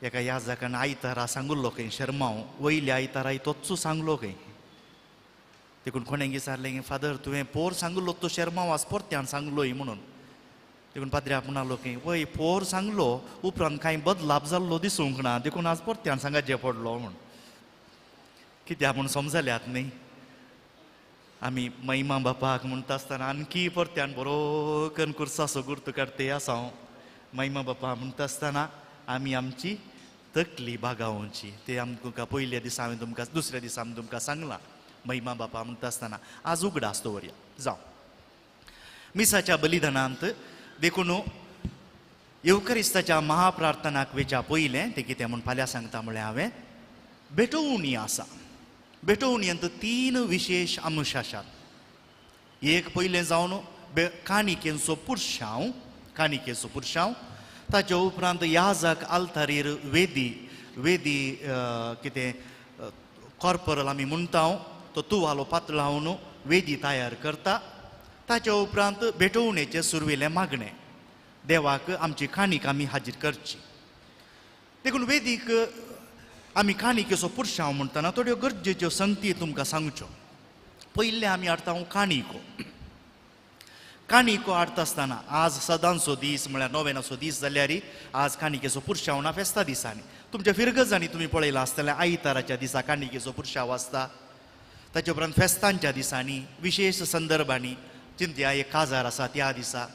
एका याजकान आयतारा सांगुल्लो खंय शर्माव वयल्या आयतारा तोच सांगलो खंय देखून कोणें विचारलें फादर तुवें पोर सांगलो तो शर्माव आज परत्यान सांगलोय म्हणून देखून पाद्र्याक म्हणालो की वय पोर सांगलो उपरांत कांय बदलाप जाल्लो दिसूंक ना देखून आज परत्यान सांगाचें पडलो म्हूण कित्याक म्हूण समजल्यात न्ही आमी महिमा बापाक म्हणटा आसतना आणकी परत्यान बरो करून कुर्साचो गुर्त काडते आसा महिमा बापा म्हणटा आसतना आमी आमची तकली बागावची ते आमकां पयल्या दिसा हांवें तुमकां दुसऱ्या दिसा हांवें तुमकां सांगलां महिमा बापा म्हणटा आसतना आज उगडास दवरया जावं मिसाच्या बलिदानांत देखून येवकरिस्ताच्या महाप्रार्थनाक वेच्या पयलें तें कितें म्हूण फाल्यां सांगता म्हळ्यार हांवें भेटोवणी आसा भेटोवणींत 3 विशेश अंश आसात एक पयलें जावन काणिकेचो पुरशांव ताचे उपरांत याजक आल्तारीर वेदी कितें कॉर्पोरल आमी म्हणटा तो तुवालो पातळावन वेदी तयार करता ताचे उपरांत भेटोवणेचे सुरवेलें मागणें देवाक आमची काणीक आमी हाजीर करची देखून वेदीक आमी काणिकेचो पुरशांव म्हणटना थोड्यो गरजेच्यो संगती तुमकां सांगच्यो पयलें आमी हाडटा काणिको हाडटा आसतना आज सदांचो दीस म्हळ्यार नोवेनाचो दीस जाल्यार आज काणिकेचो पुरशांव ना फेस्ता दिसांनी तुमच्या फिरगजांनी तुमी पळयलां आसतलें आयताराच्या दिसा काणिकेचो पुरशांव आसता ताचे उपरांत फेस्तांच्या दिसांनी विशेश संदर्भांनी चिंत्या एक काजार आसा त्या दिसा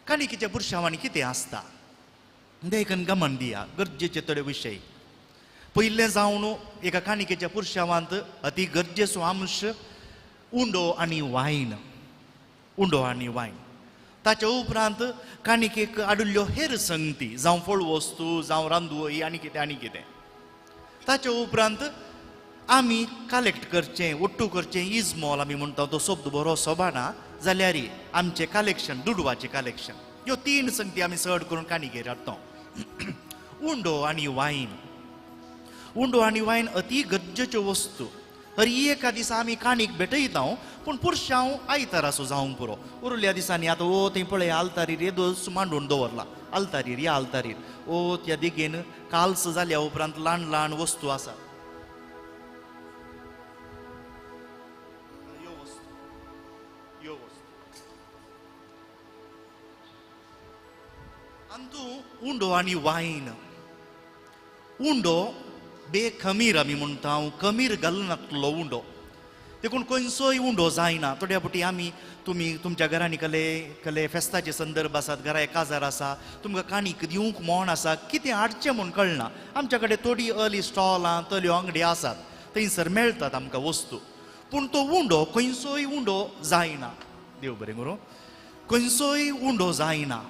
काणिकेच्या पुरशांवांनी कितें आसता देखून गमन दिया गरजेचे थोडे विशय पयलें जावन एका काणिकेच्या पुरशांवांत अति गरजेचो अंश उंडो आनी वायन ताचे उपरांत काणिकेक आडिल्ल्यो हेर संगती जावं फळ वस्तू जावं रांदवई आनी कितें ताचे उपरांत आमी कलेक्ट करचें ओट्टू करचें इजमॉल आमी म्हणटा तो शब्द बरो सोबाना जाल्यार आमचें कलेक्शन दुडवाचें कलेक्शन ह्यो 3 संगती आमी चड करून काणिकेर हाडटा उंडो आनी वायन अति गरजेच्यो वस्तू हर एका दिसा आमी काणीक भेटयता पूण पुरशांव आयताराचो जावंक पुरो उरल्या दिसांनी आतां थंय पळय आल्तारीर येदोस मांडून दवरला आल्तारीर त्या दिकेन काल्स जाल्या उपरांत ल्हान वस्तू आसा उंडो आनी वायन बेखमीर आमी म्हणटा खमीर घालनातलो उंडो देखून खंयचोय उंडो जायना थोड्या फावटी आमी तुमी तुमच्या घरांनी कले फेस्ताचे संदर्भ आसात घरा काजार आसा तुमकां काणीक दिवंक मोण आसा कितें हाडचें म्हूण कळना आमच्या कडेन थोडी अर्ली स्टॉलां तल्यो अंगडी आसात थंयसर मेळटात आमकां वस्तू पूण तो उंडो खंयचोय उंडो जायना देव बरें करूं खंयचोय उंडो जायना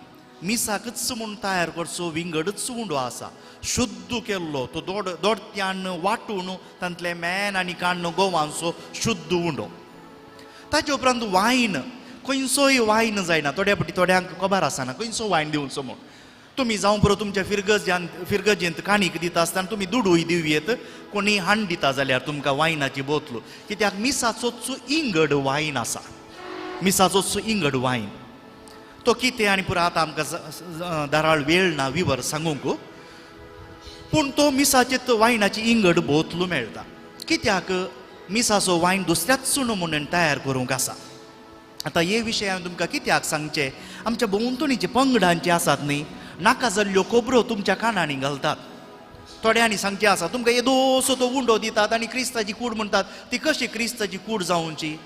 मिसाकच म्हूण तयार करचो विंगडच उंडो आसा शुद्ध केल्लो तो दोडत्यान वाटून तांतले मेन आनी काण्ण गोवांचो शुद्ध उंडो ताचे उपरांत वायन खंयचोय वायन जायना थोड्या फावटी थोड्यांक खबर आसना खंयचो वायन दिवचो म्हूण तुमी जावं बरो तुमच्या फिरगजेंत काणीक दिता आसतना तुमी दुडूय दिवयेत कोणी हांड दिता जाल्यार तुमकां वायनाची बोतलो कित्याक मिसाचोच इंगड वायन आसा तो कितें आनी पुरो आतां आमकां दाराळ वेळ ना विवर सांगूंक पूण तो मिसाचेत वायनाची इंगड बोतलो मेळटा कित्याक मिसाचो वायन दुसऱ्याच म्हणून तयार करूंक आसा आतां हे विशय हांवें तुमकां कित्याक सांगचें आमच्या भोंवतणीचे पंगडांचे आसात न्ही नाका जाल्ल्यो खबरो तुमच्या कानांनी घालतात थोड्यांनी सांगचें आसा तुमकां येदोसो तो उंडो दितात आनी क्रिस्ताची कूड म्हणटात ती कशी क्रिस्ताची कूड जावची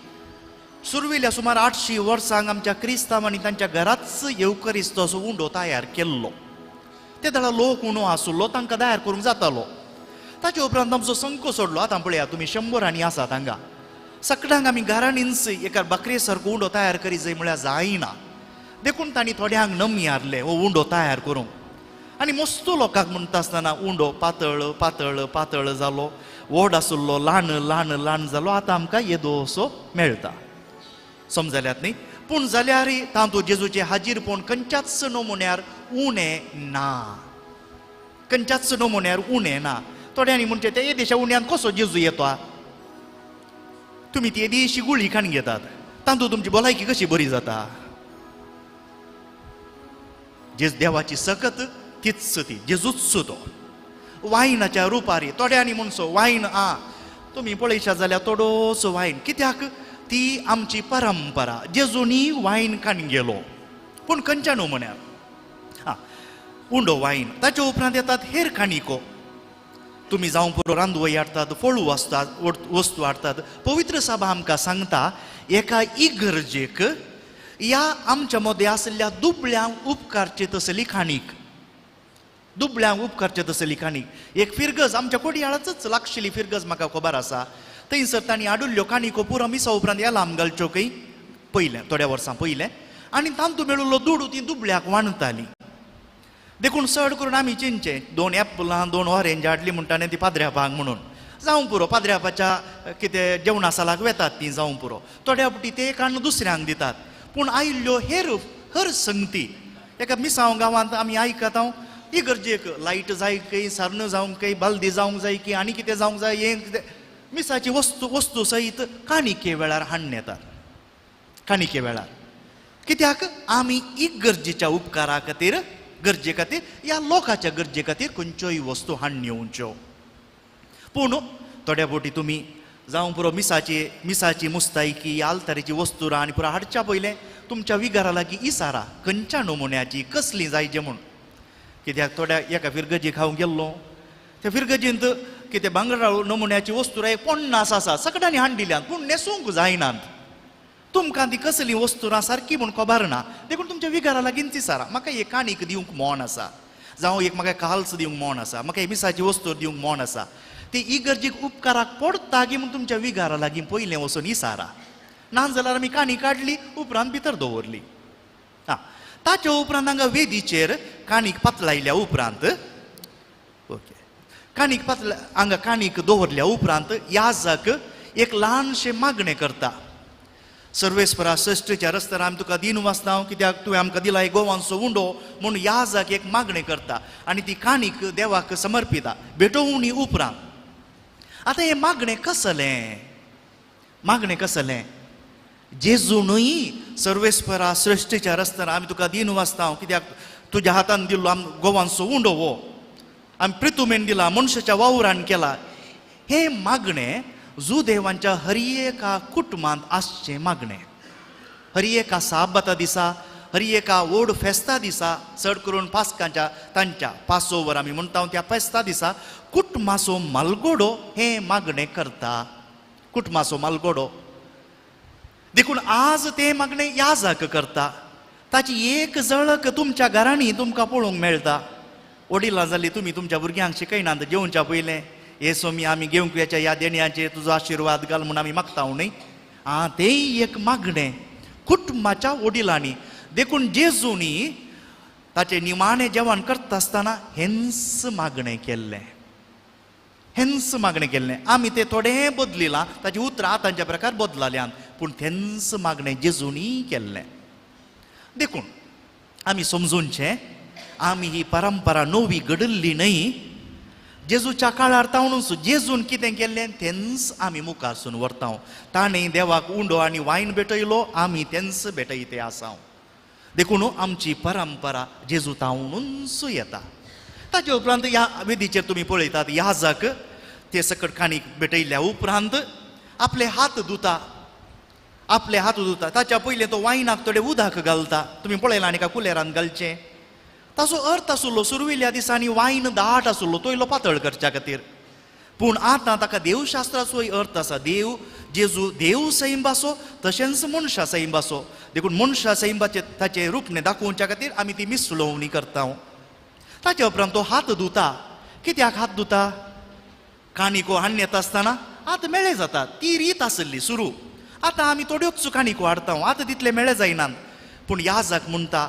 सुरवेल्या सुमार 800 वर्सांक आमच्या क्रिस्तांवांनी तांच्या घराच येवकरिस्ताचो उंडो तयार केल्लो ते दळा लोक उणो आसलो तांकां तयार करूंक जातालो ताचे उपरांत आमचो संको सोडलो आतां पळयात तुमी 100 आसात हांगा सगळ्यांक आमी घरांनीच एका बकरे सारको उंडो तयार करी जाय म्हळ्यार जायना देखून तांणी थोड्यांक नमी हारले हो उंडो तयार करूंक आनी मस्तो लोकांक म्हणटा आसतना उंडो पातळ जालो व्हड आसलो ल्हान जालो आतां आमकां येदोसो मेळटा समजल्यात न्ही पूण जाल्यार तातूंत जेजूचे हाजीरपण खंयच्याच नमुन्यार उणें ना थोड्यांनी म्हणचे ते येदेशा उण्यान कसो जेजू येता तुमी ती येदेशी गुळी खाण घेतात तातूंत तुमची भलायकी कशी बरी जाता जे देवाची सकत तीच ती जेजूच तो वायनाच्या रुपारी थोड्यांनी म्हणसो वायन तुम्ही पळयशात जाल्यार थोडोसो वायन कित्याक ती आमची परंपरा जेजूनी वायन खान गेलो पूण खंयच्या न्हू म्हण्यार उंडो वायन ताच्या उपरांत येतात हेर काणिको तुम्ही जावं पुरो रांदवई हाडटात फळू वस्तू हाडटात पवित्र सभा आमकां सांगता एका इगर्जेक ह्या आमच्या मदें आसलेल्या दुबळ्यांक उपकारची तसली खाणीक दुबळ्यांक उपकारची तसली खाणीक एक फिरगज आमच्या कोडयाळाचच लागशिल्ली फिरगज म्हाका खबर आसा थंयसर तांणी हाडुल्ल्यो काणिको पुरो मिसा उपरांत येलाम घालच्योकय पयलें थोड्या वर्सां पयलें आनी तांतू मेळिल्लो दूड ती दुबळ्याक वाणताली देखून चड करून आमी चिंचे 2 एप्पलां 2 ऑरेंज हाडली म्हणटाने ती पाद्र्यापाक म्हणून जावं पुरो पाद्र्यापाच्या कितें जेवणा सालाक वेतात ती जावं पुरो थोड्या फावटी ते एक हाडून दुसऱ्यांक दितात पूण आयिल्ल्यो हेर संगती एका मिसांव गांवांत आमी आयकत इगर्जेक लायट जाय की सान्न जावंक की बालदी जावंक जाय की आनी कितें जावंक जाय हें कितें मिसाची वस्तू सयत काणिके वेळार हाडून येतात काणिके वेळार कित्याक आमी इगर्जेच्या उपकारा खातीर गरजे खातीर ह्या लोकांच्या गरजे खातीर खंयच्योय वस्तू हाडून येवच्यो पूण थोड्या फावटी तुमी जावं पुरो मिसाची मुस्तायकी आलतारीची वस्तू आनी पुरो हाडच्या पयलें तुमच्या विगारा लागीं इसारा खंयच्या नमुन्याची कसली जायचे म्हूण कित्याक थोड्या एका फिरगजी खावंक गेल्लो त्या फिरगजींत कितें भांगरा नमुन्याची वस्तू रे 50 आसा सगळ्यांनी हाडून दिल्यात पूण न्हेसूंक जायनात तुमकां ती कसली वस्तू ना सारकी म्हूण खबर ना देखून तुमच्या विगारा लागीं ती सारा म्हाका एक काणीक दिवंक मोन आसा जावं एक म्हाका काल्स दिवंक मोन आसा म्हाका एक मिसाची वस्तू दिवंक मोन आसा ती इगर्जेक उपकाराक पडटा की म्हूण तुमच्या विगारा लागीं पयलें वचून इसारा नाजाल्यार आमी काणी काडली उपरांत भितर दवरली ताच्या उपरांत हांगा वेदीचेर काणीक पातळायल्या उपरांत ओके हांगा काणीक दवरल्या उपरांत याजक एक ल्हानशें मागणें करता सर्वेस्परा श्रेष्ठच्या रस्त्यार आमी तुका दिन वाचता कित्याक तुवें आमकां दिला गोवांचो उंडो म्हूण याजक एक मागणें करता आनी ती काणीक देवाक समर्पिता भेटोवणी उपरांत आतां हें मागणें कसलें जेजूनय सर्वेस्परा श्रेष्ठच्या रस्त्यार आमी तुका दिन वाचता कित्याक तुज्या हातान दिल्लो गोवांचो उंडो हो आमी प्रितुमेन दिला मनशाच्या वावरान केला हें मागणें देवांच्या हर एका कुटुंबांत आसचें मागणें हर एका साबाता दिसा हर एका व्हड फेस्ता दिसा चड करून पास्कांच्या तांच्या पासोवर आमी म्हणटा त्या फेस्ता दिसा कुटुंबाचो मालगोडो हें मागणें करता कुटुंबाचो मालगोडो देखून आज तें मागणें याजक करता ताची एक झळक तुमच्या घरांनी तुमकां पळोवंक मेळटा वडिलां जालीं तुमी तुमच्या भुरग्यांक शिकयनात जेवच्या पयलें हे सोमी आमी घेवंक याच्या ह्या देणयाचेर तुजो आशिर्वाद घाल म्हूण आमी मागता न्ही तें एक मागणें कुटुंबाच्या वडिलांनी देखून जेजूनी ताचें निमाणें जेवण करता आसतना हेंच मागणें केल्लें आमी तें थोडें बदलिलां ताचें उतरां आतांच्या प्रकार बदलल्यान पूण तेंच मागणें जेजूनी केल्लें देखून आमी समजूनचें आमी ही परंपरा नवी घडल्ली न्हय जेजूच्या काळार तावणूच जेजून कितें केल्लें तेंच आमी मुखारसून व्हरता ताणें देवाक उंडो आनी वायन भेटयलो आमी तेंच भेटयते आसा देखून आमची परंपरा जेजू तावणूच येता ताचे उपरांत ह्या वेदीचेर तुमी पळयतात याजक ते सकट काणीक भेटयल्या उपरांत आपले हात धुता ताच्या पयलीं तो वायनाक थोडें उदक घालता तुमी पळयलां आनी कुलेरान घालचें ताचो अर्थ आसलो सुरविल्ल्या दिसांनी वायन दाट आसलो तो इल्लो पातळ करच्या खातीर पूण आतां ताका देवशास्त्राचोय अर्थ आसा जेजू देव सैम आसो तशेंच मनशा सैम आसो देखून मनशा सैमाचे ताचें रूपणें दाखोवच्या खातीर आमी ती मिसळोवणी करता ताचे उपरांत तो हात धुता कित्याक हात धुता काणिको हाडून येता आसतना आतां मेळे जाता ती रीत आसली सुरू आतां आमी थोड्योच काणिको हाडटा आतां तितले मेळे जायनात पूण याजक म्हणटा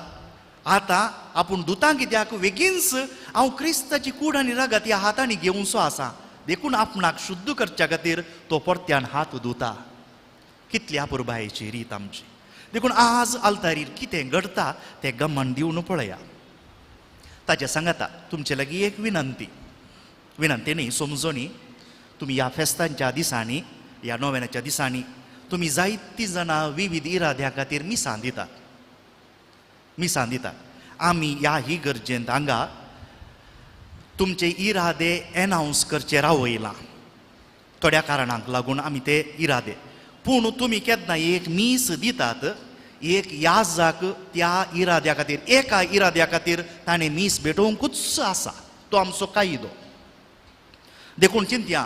आतां आपूण धुता कित्याक बेगीनच हांव क्रिस्ताची कूड आनी रगत ह्या हातांनी घेवचो आसा देखून आपणाक शुद्ध करच्या खातीर तो परत्यान हात धुता कितली अपुरबायेची रीत आमची देखून आज आल्तारीर कितें घडटा तें गमन दिवन पळया ताचे सांगाता तुमचे लागीं एक विनंती न्ही समजोनी तुमी ह्या फेस्तांच्या दिसांनी ह्या नोवेनाच्या दिसांनी तुमी जायतीं जाणां विविध इराद्या खातीर मिसां दितात आमी ह्या ही गरजेंत हांगा तुमचे इरादे एनाउन्स करचे रावयला थोड्या कारणांक लागून आमी ते इरादे पूण तुमी केन्ना एक मीस दितात एक याजाक त्या इराद्या खातीर एका इराद्या खातीर ताणें मीस भेटोवंकूच आसा तो आमचो कायदो देखून चिंतया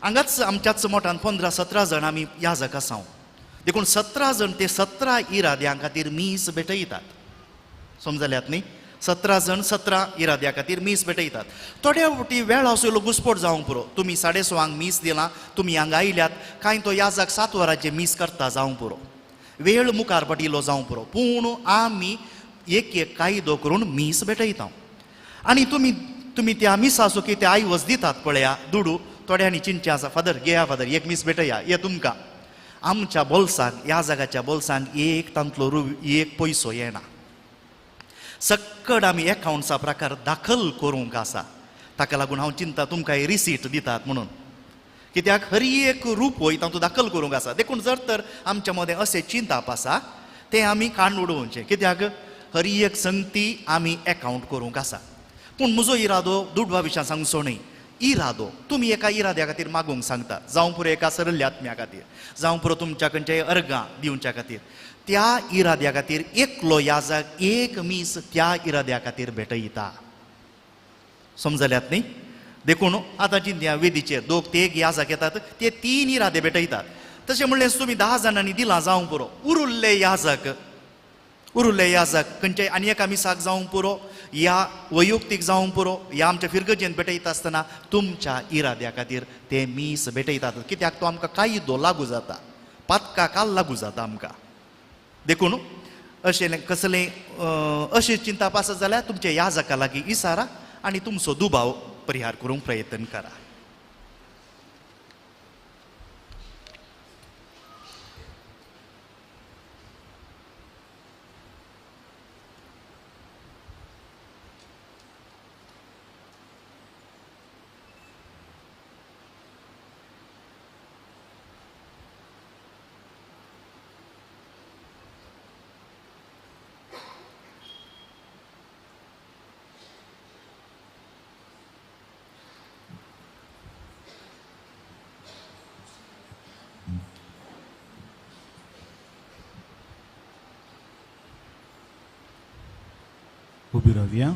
हांगाच आमच्याच मोठान 15-17 जण आमी याजक आसा देखून 17 जण ते 17 इराद्यां खातीर मीस भेटयतात समजल्यात न्ही 17 जण 17 इराद्या खातीर मीस भेटयतात थोड्या फावटी वेळ आसलो घुसपट जावंक पुरो तुमी 6:15 मीस दिलां तुमी हांगा आयल्यात कांय तो याजाक 7 वरांचेर मीस करता जावंक पुरो वेळ मुखार पडिल्लो जावंक पुरो पूण आमी एक एक कायदो करून मीस भेटयता आनी तुमी त्या मिसाचो कितें आयवज दितात पळया दुडू थोड्यांनी चिंतचें आसा फादर घेया फादर एक मीस भेटया हे तुमकां आमच्या बोल्सांक ह्या जागाच्या बोल्सांक एक तांतलो एक पयसो येना सक्कड आमी एकाउंट्सा प्रकार दाखल करूंक आसा ताका लागून हांव चिंता तुमकां हे रिसीट दितात म्हणून कित्याक हर एक रूप वय तातूंत दाखल करूंक आसा देखून जर तर आमच्या मदें अशें चिंताप आसा तें आमी काण उडोवचें कित्याक हर एक संगती आमी एकाउंट करूंक आसा पूण म्हजो इरादो दुडवा विशयां सांगचो न्ही इरादो तुमी एका इराद्या खातीर मागूंक सांगतात जावं पुरो एका सरल्ल्या आत्म्या खातीर जावं पुरो तुमच्या खंयच्याय अर्गां दिवच्या खातीर त्या इराद्या खातीर एकलो याजाक एक मीस त्या इराद्या खातीर भेटयता समजल्यात न्ही देखून आतां चिंतया वेदीचेर दोग ते एक याजाक येतात ते 3 इरादे भेटयतात तशें म्हणलें तुमी 10 जाणांनी दिलां जावं पुरो उरुल्ले याजाक खंयच्याय आनी एका मिसाक जावं पुरो या वैयक्तीक जावं पुरो या आमच्या फिरगजेन भेटयता आसतना तुमच्या इराद्या खातीर ते मीस भेटयतात कित्याक तो आमकां कायदो लागू जाता पातका काल लागू जाता आमकां देखून अशें कसलें अशें चिंताप आसत जाल्यार तुमच्या याजका लागीं इसारा आनी तुमचो दुबाव परिहार करूंक प्रयत्न करा उभी राहूया.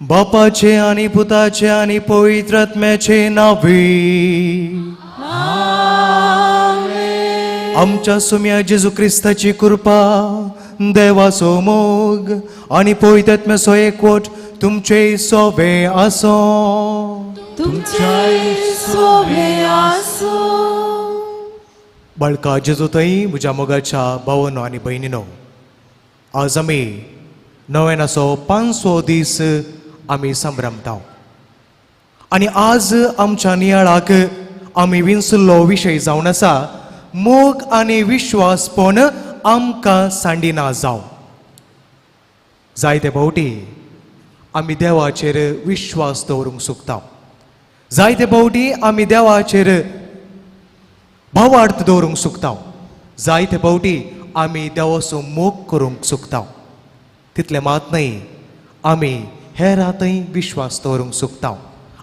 बापाचे आणि पुताचे आणि पवित्र आत्म्याचे नावे आमच्या सुम्या जेजू ख्रिस्ताची कृपा देवाचो मोग आणि पवित्र आत्म्याचो एकवट तुमचे सोबे आसो बाळका जेजू थंय म्हज्या मोगाच्या भावांनो आणि भयणीनो आज आमी नव्यानाचो 500 दीस आमी संभ्रमता आणि आज आमच्या नियाळाक आमी विंसुल्लो विशय जावन आसा मोग आणि विश्वासपण आमकां सांडिना जावं जायते फावटी आमी देवाचेर विश्वास दवरूंक सोदता जायते फावटी आमी देवाचेर भावार्थ दवरूंक सुकता, जायते फावटी आमी देवाचो मोग करूंक सुकता. तितले मात न्हय, आमी हेरांतय विश्वास दवरूंक सुकता,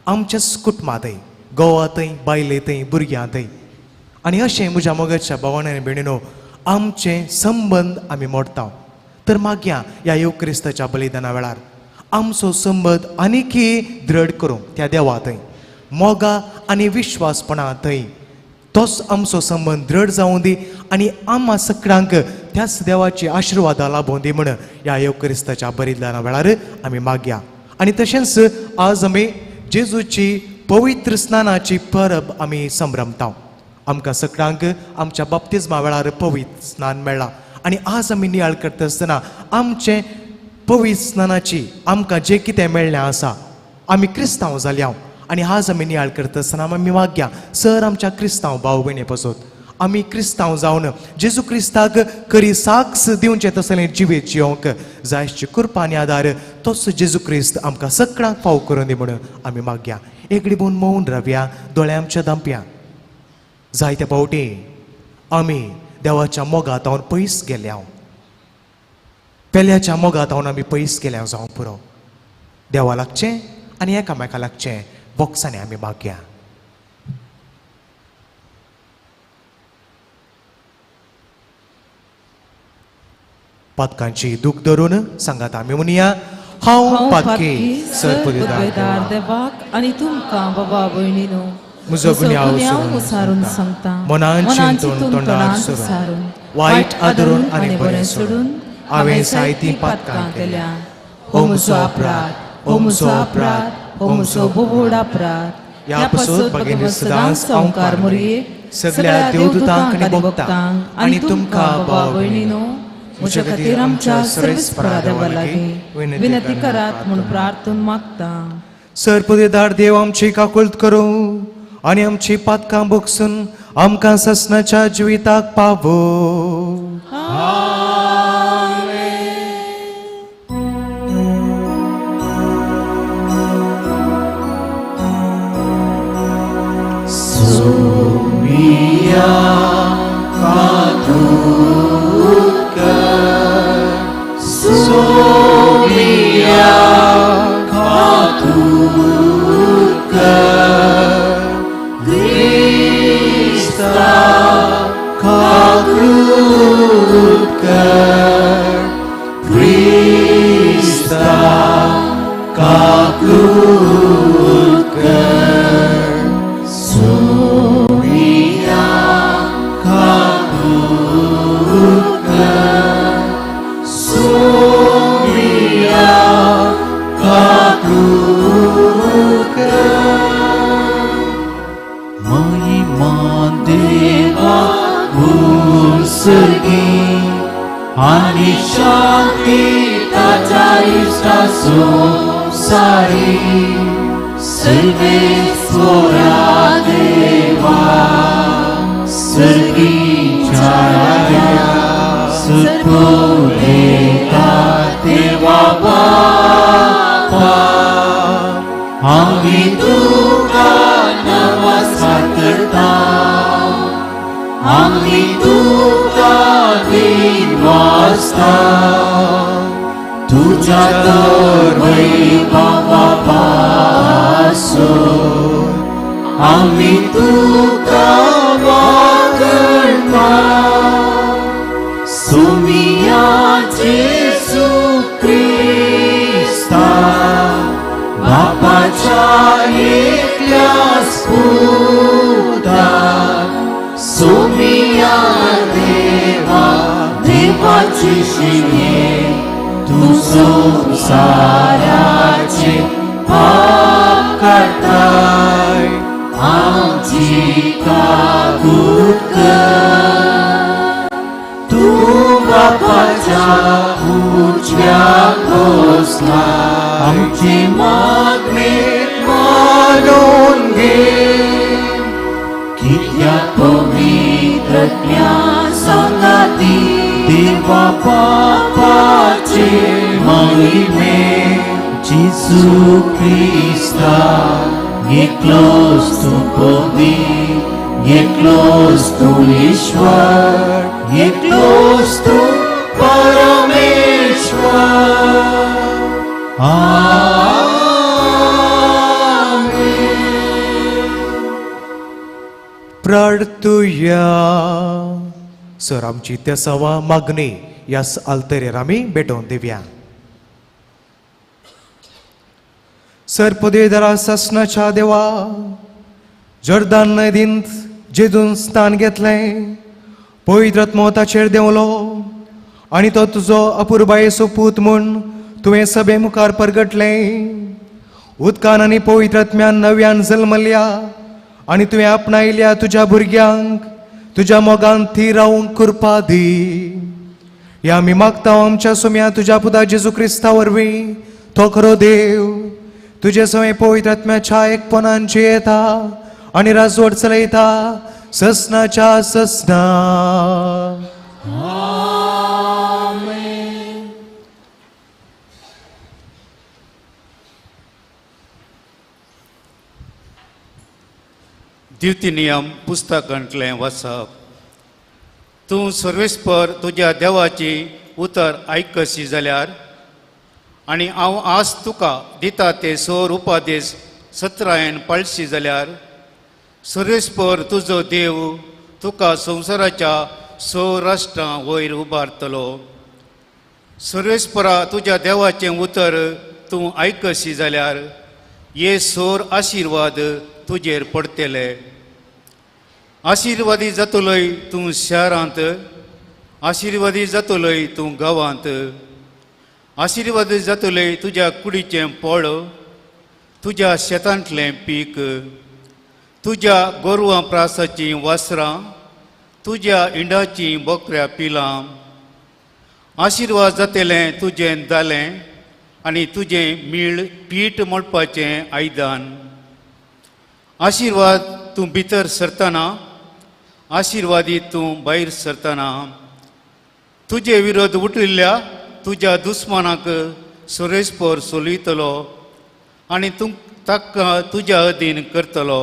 आमच्याच कुटुंबांतय, गोवांतय, बायलेंतय, भुरग्यांतय. आनी अशें म्हज्या मोगाच्या भावांनी आनी भयणीनो आमचे संबंद आमी मोडटा. तर मागया ह्या येव क्रिस्ताच्या बलिदाना वेळार आमचो संबंद आनीकय दृढ करूंक त्या देवांतय, मोगा आनी विश्वासपणांतय तोच आमचो संबंद दृढ जावं दी आनी आम्हा सगळ्यांक त्याच देवाची आशिर्वादां लाभूं दी म्हण ह्या येव क्रिस्ताच्या बलिदाना वेळार आमी मागया. आनी तशेंच आज आमी जेजूची पवित्र स्नानाची परब आमी संभ्रमता. आमकां सगळ्यांक आमच्या बाप्तिस्मा वेळार पवित्र स्नान मेळ्ळां आनी आज आमी नियाळ करता आसतना आमचे पवित्र स्नानाची आमकां जें कितें मेळ्ळें आसा, आमी क्रिस्तांव जाल्या आनी आज आमी नियाळ करता आसतना आमी मागया सर आमच्या क्रिस्तांव भाव भयणी पासून आमी क्रिस्तांव जावन जेजू क्रिस्ताक खरी साक्ष दिवचें तसलें जिवीत जियोंक जायची कृपा आनी आदार तोच जेजू क्रिस्त आमकां सगळ्यांक फाव करून दी म्हणून आमी मागया. एकडी भोवन मौन रावया, दोळे आमच्या धांपया. जायते फावटी आमी देवाच्या मोगातावन पयस गेल्या, पेल्याच्या मोगातावन आमी पयस गेल्या जावं पुरो. देवा लागचें आनी एकामेका लागचें बोक्सांनी आमी मागया. पातकांची दूख धरून सांगात आमी म्हणया, हांव पातकी सरपदार देवाक आनी तुमकां बाबा भयणीनो म्हजो गुन्यांव मुसारून सांगता, मनान चिंतून तोंडार सरून वायट आदरून आनी बरें सोडून हांवें जायतीं पातकां केल्या. हो म्हजो अपराध, हो म्हजो अपराध, हो म्हजो बोबोड अपराध. ह्या पासून भगिनी सदांच संवकार मोरये सगळ्या देवदूतांक आनी भक्तांक आनी तुमकां बाबा भयणीनो म्हज्या खातीर आमच्या सर्वेस्परा देवा लागीं विनंती करात म्हूण प्रार्थून मागता. सरपदेदार देव आमची काकुळट करूं आनी आमची पातकां बोगसून आमकां ससनाच्या जिविताक पावो. Ani shanti taja istaso sari serve svora deva sergi chaya serpureka deva bapa ami tuka namaskar karta ami tuka वास्ता तुझ्या तर वैभवा पासून आम्ही तुका वागणता. सोमिया जेसू क्रिस्ता बापाच्या एकल्या पुत्राक सोमिया देवा देवाची शिणे तू संसाराचे पाप काढताय आमची काकूट कर. तू बापाच्या उजव्या बसला आमची मागणी मानून घे. कित्या पवित्रज्ञा संगाती देवा बापाचे महिमे जेसू क्रिस्ता एकलोच तू पवित्र, एकलोच तू ईश्वर, एकलोच तू परमेश्वर. प्रार्थुया. सर आमची त्या सवा मागणी या आल्तरेर आमी भेटोवन दिवया. सर पदवीधरा ससनाच्या देवा, जर्दान नदींत जेजून स्थान घेतलें, पवित्र आत्मोताचेर देवलो आनी तो तुजो अपुरबायेचो पूत म्हूण तुवें सभे मुखार परगटलें. उदकान आनी पवित्र आत्म्यान नव्यान जल्मल्या आनी तुवें आपणायल्या तुज्या भुरग्यांक तुज्या मोगान थी रावंक कृपा दी. ह्या आमी मागता आमच्या सुम्या तुज्या पुता जेजू क्रिस्ता वरवीं. तो खरो देव तुजे सवय पवित्र आत्म्याच्या एकपणान जियेता आनी राजवट चलयता ससनाच्या ससना. दिवतिनियम पुस्तकांतलें वाचप. तूं सर्वेस्पर तुज्या देवाची उतर आयकशी जाल्यार आनी हांव आज तुका दिता ते सोर उपादेश सत्रायेन पाळशी जाल्यार सर्वेस्पर तुजो देव तुका संवसाराच्या सोर राष्ट्रां वयर उबारतलो. सर्वेस्परा तुज्या देवाचें उतर तूं आयकशी जाल्यार हे सोर आशिर्वाद तुजेर पडटले. आशिर्वादी जातलोय तूं शारांत, आशिर्वादी जातलोय तूं गांवांत, आशिर्वादी जातलोय तुज्या कुडीचें पोळ, तुज्या शेतांतलें पीक, तुज्या गोरवां प्रासाचीं वासरां, तुज्या इंडाचीं बोकऱ्या पिलां. आशिर्वाद जातलें तुजें दालें आनी तुजें मीळ पीठ मळपाचें आयदान. आशिर्वाद तूं भितर सरतना, आशिर्वादी तूं भायर सरतना. तुजे विरोध उठिल्ल्या तुज्या दुस्मानाक सुरेस्पर सोलितलो आनी ताका तुज्या अधीन करतलो.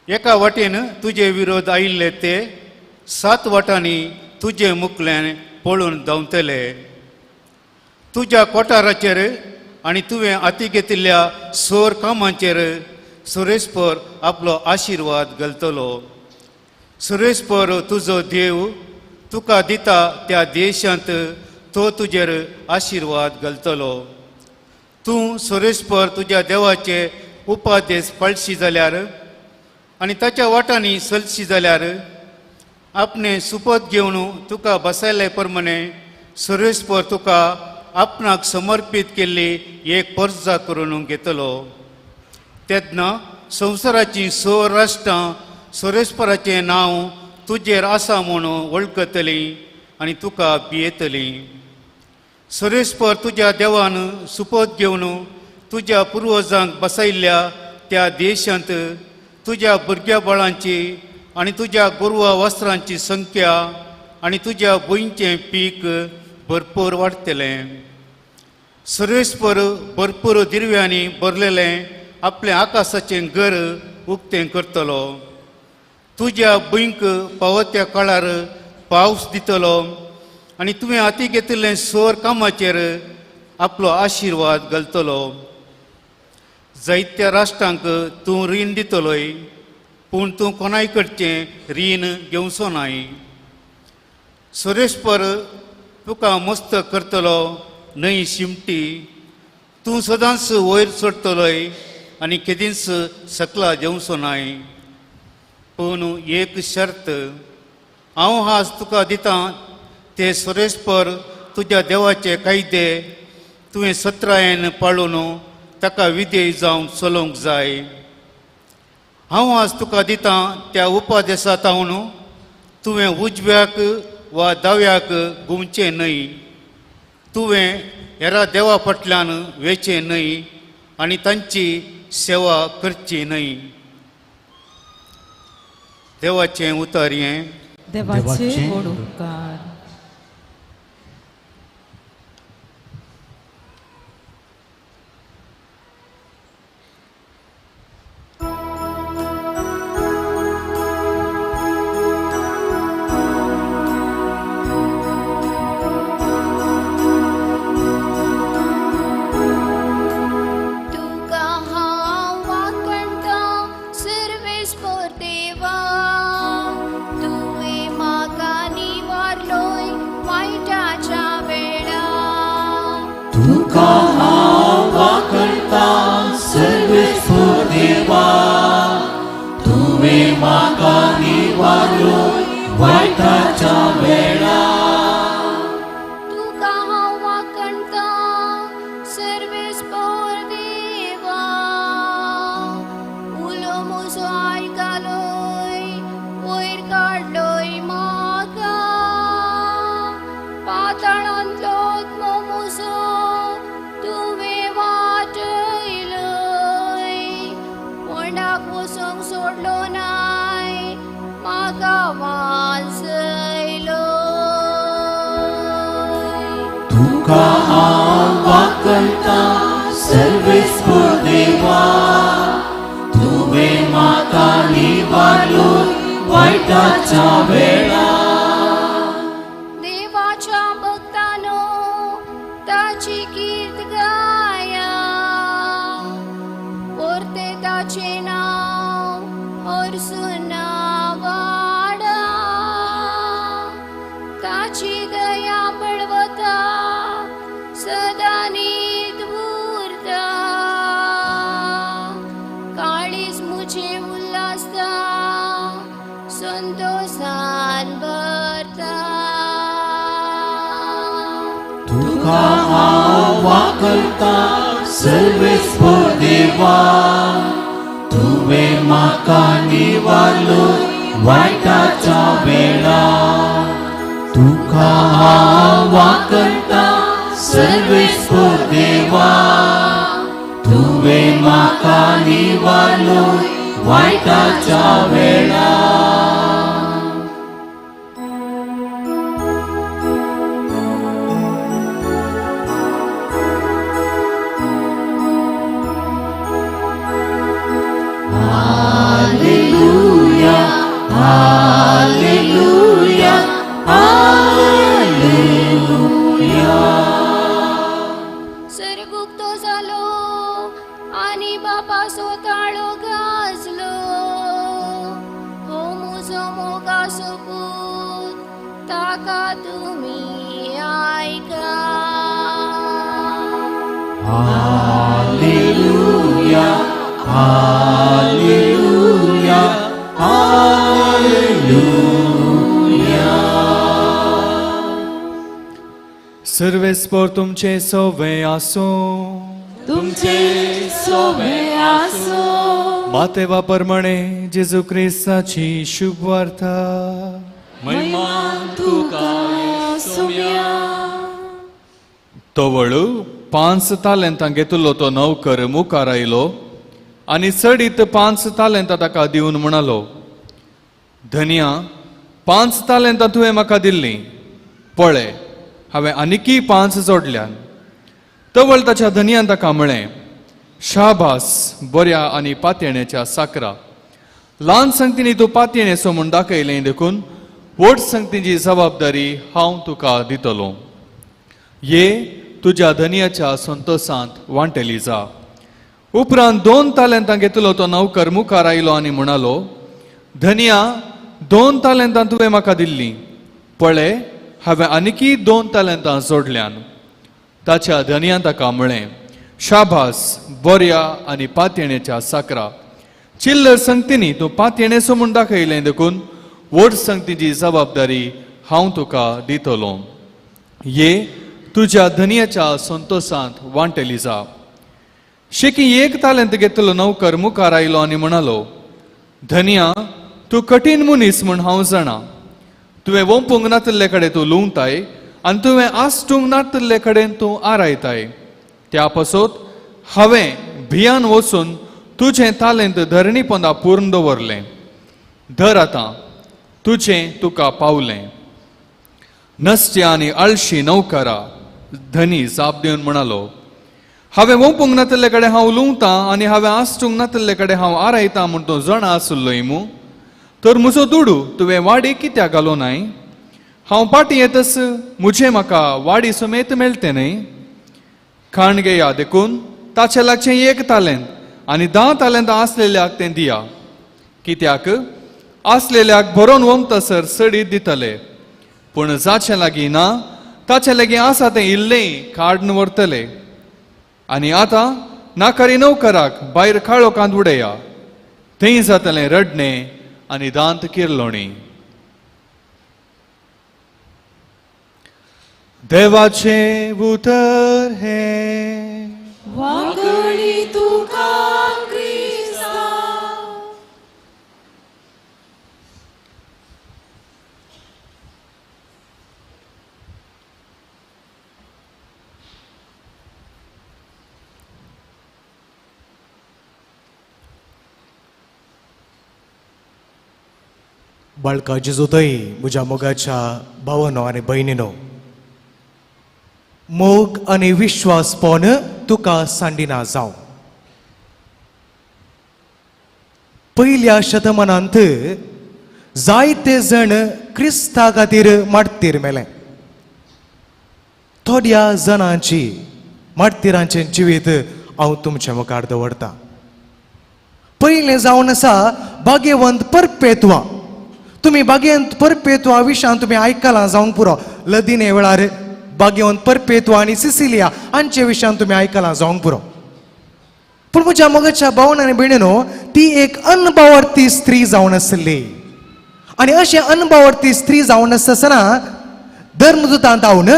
एका वाटेन तुजे विरोध आयिल्ले ते 7 वाटांनी तुजे मुखलें पळून धांवतले. तुज्या कोठाराचेर आनी तुवें हाती घेतिल्ल्या सोर कामांचेर सुरेस्पर आपलो आशिर्वाद घालतलो. सुरेस्पर तुजो देव तुका दिता त्या देशांत तो तुजेर आशिर्वाद घालतलो. तूं सुरेस्पर तुज्या देवाचे उपादेश पाळशी जाल्यार आनी ताच्या वाटांनी चलशी जाल्यार आपणे सुपत घेवन तुका बसयले प्रमाणे सुरेस्पर तुका आपणाक समर्पीत केल्ली एक पर्जा करून घेतलो. तेन्ना संवसाराची सोर राष्ट्रां सुरेस्पराचें नांव तुजेर आसा म्हूण वळखतलीं आनी तुका भियेतलीं. सुरेस्पर तुज्या देवान सुपत घेवन तुज्या पुर्वजांक बसयल्ल्या त्या देशांत तुज्या भुरग्या बाळांची आनी तुज्या गोरवां वस्त्रांची संख्या आनी तुज्या भुंयचें पीक भरपूर वाडटलें. सुरेस्पर भरपूर दिरव्यांनी भरलेलें आपलें आकाशाचें घर उक्तें करतलो. तुज्या भुंयक पावत्या काळार पावस दितलो आनी तुवें हाती घेतिल्लें सोर कामाचेर आपलो आशिर्वाद घालतलो. जायत्या राष्ट्रांक तूं रीण दितलोय, पूण तूं कोणाय कडचें रीण घेवचो नाय. सुरेस्पर तुका मस्त करतलो न्हय शिमटी. तूं सदांच वयर चडटलोय आनी केदींच सकला देंवचो नाय. पूण एक शर्त हांव आज तुका दितां ते सुरेस्पर तुज्या देवाचे कायदे तुवें सत्रायेन पाळून ताका विधेय जावन चलोवंक जाय. हांव आज तुका दितां त्या उपादेशांत हांव तुवें उजव्याक वा दाव्याक घुंवचें न्हय. तुवें हेरा देवा फाटल्यान वेचें न्हय आनी तांची सेवा करची न्हय. देवाचें उतर हें. देवाचे व्हड उपकार. तुका हांव वाकलता सर्वेस्पर देवा तुवें म्हाका निवारलो वायटाच्या वेळार देवाच्या भक्तानो ताची कीर्त गाया परते ताचे नाव हरसुना वाडा ताची दया बळवता सदा नीत उरता काळीज मुझे उल्हासता संतोषान भरता तुका हांव वाकलता सर्वेस्पर देवा तुवें म्हाका निवारलो वायटाच्या वेळार तुका हांव वाकलता सर्वेस्पर देवा तुवें म्हाका निवारलो वायटाच्या वेळार Hallelujah, hallelujah, hallelujah. सरगुप्तो जालो आणि बापा सोताळो गाजलो हो मुजो मोगासो पूत ताका तुमी आयका Hallelujah, hallelujah, hallelujah. सर्वेस्पर तुमचे सोवे आसो तुमचे सोवे आसो मातेवा प्रमाणे जेजू क्रिस्ताची शुभ वार्ता महिमा तुका सोम्या तो वळू 5 तालेंतां घेतलो तो नौकर मुखार आयलो आनी चडीत 5 तालेंतां ताका दिवन म्हणालो धन्या 5 तालेंतां तुवें म्हाका दिल्लीं पळय हांवें आनिकी 5 जोडल्यान तवळ ताच्या धन्यान ताका म्हळें शाबास बऱ्या आनी पातयेण्याच्या साकरा ल्हान संगतींनी तूं पातयेणेचो म्हूण दाखयलें देखून व्हड संगतीची जबाबदारी हांव तुका दितलो ये तुज्या धन्याच्या संतोषांत वांटेली जा उपरांत 2 तालेंतां घेतलो तो नौकर मुखार आयलो आनी म्हणालो धन्या 2 तालेंतां तुवें म्हाका दिल्लीं पळय हांवें आनिकी 2 तालेंतां जोडल्यान ताच्या धन्यान ताका म्हळें शाबास बऱ्या आनी पातयेण्याच्या साकरा चिल्लर संगतींनी तूं पातयेणेचो म्हूण दाखयलें देखून व्हड संगतीची जबाबदारी हांव तुका दितलो ये तुज्या धन्याच्या संतोषांत वांटेली जा शेकी 1 तालेंत घेतलो नौकर मुखार आयलो आनी म्हणालो धन्या तूं कठीण मनीस म्हूण हांव जाणा तुवें वोंपूंक नातल्ले कडेन तूं लुंवताय आनी तुवें आसटूंक नातल्ले कडेन तूं आरायताय त्या पासत हांवें भियान वचून तुजें तालेंत धरणी पोंदा पूर्ण दवरलें धर आतां तुजें तुका पावलें नसत्या आनी आळशी नौकरा धनी जाप दिवन म्हणालो हांवें वोंपूंक नातल्ले कडेन हांव लुंवतां आनी हांवें आसटूंक नातल्ले कडेन हांव आरायतां म्हूण तूं जाणा आसलोय मू तर म्हजो दुडू तुवें वाडी कित्याक घालो नाय हांव पाटी येतस मुझे म्हाका वाडी समेत मेळटे न्हय खाणगे या देखून ताचे लागचें 1 तालेंत आनी 10 तालेंतां आसलेल्याक तें दिया कित्याक आसलेल्याक भरोवन वमतसर सडीत दितले पूण जाचे लागीं ना ताचे लागीं आसा तें इल्लें काडून व्हरतले आनी आतां नाकारी नौकराक भायर काळोखांत उडया थंय जातलें रडणें आनी दांत किरलोणी देवाचे उतर हे वागणी तुका क्रिस्ता बाळका जेजू थंय म्हज्या मोगाच्या भावनो आनी भयणीनो मोग आनी विश्वास पोन तुका सांडिना जावं. पयल्या शतमानांत जायते जण क्रिस्ता खातीर मार्तीर मेले. थोड्या जणांची मार्तिरांचे जिवीत हांव तुमच्या मुखार दवरतां. पयलें जावन आसा भाग्यवंत परपेत्वा. तुमी भाग्यवंत परपेत्वा विशयान तुमी आयकलां जावंक पुरो. लदिने वेळार भाग्यवंत परपेत्वा आनी सिसिलिया हांचे विशयान तुमी आयकलां जावंक पुरो. पूण म्हज्या मोगाच्या भावन आनी भयणीनो, ती एक अनभावर्ती स्त्री जावन आसली. आनी अशें अनभावर्ती स्त्री जावन आसतना धर्मदुतांत हांवन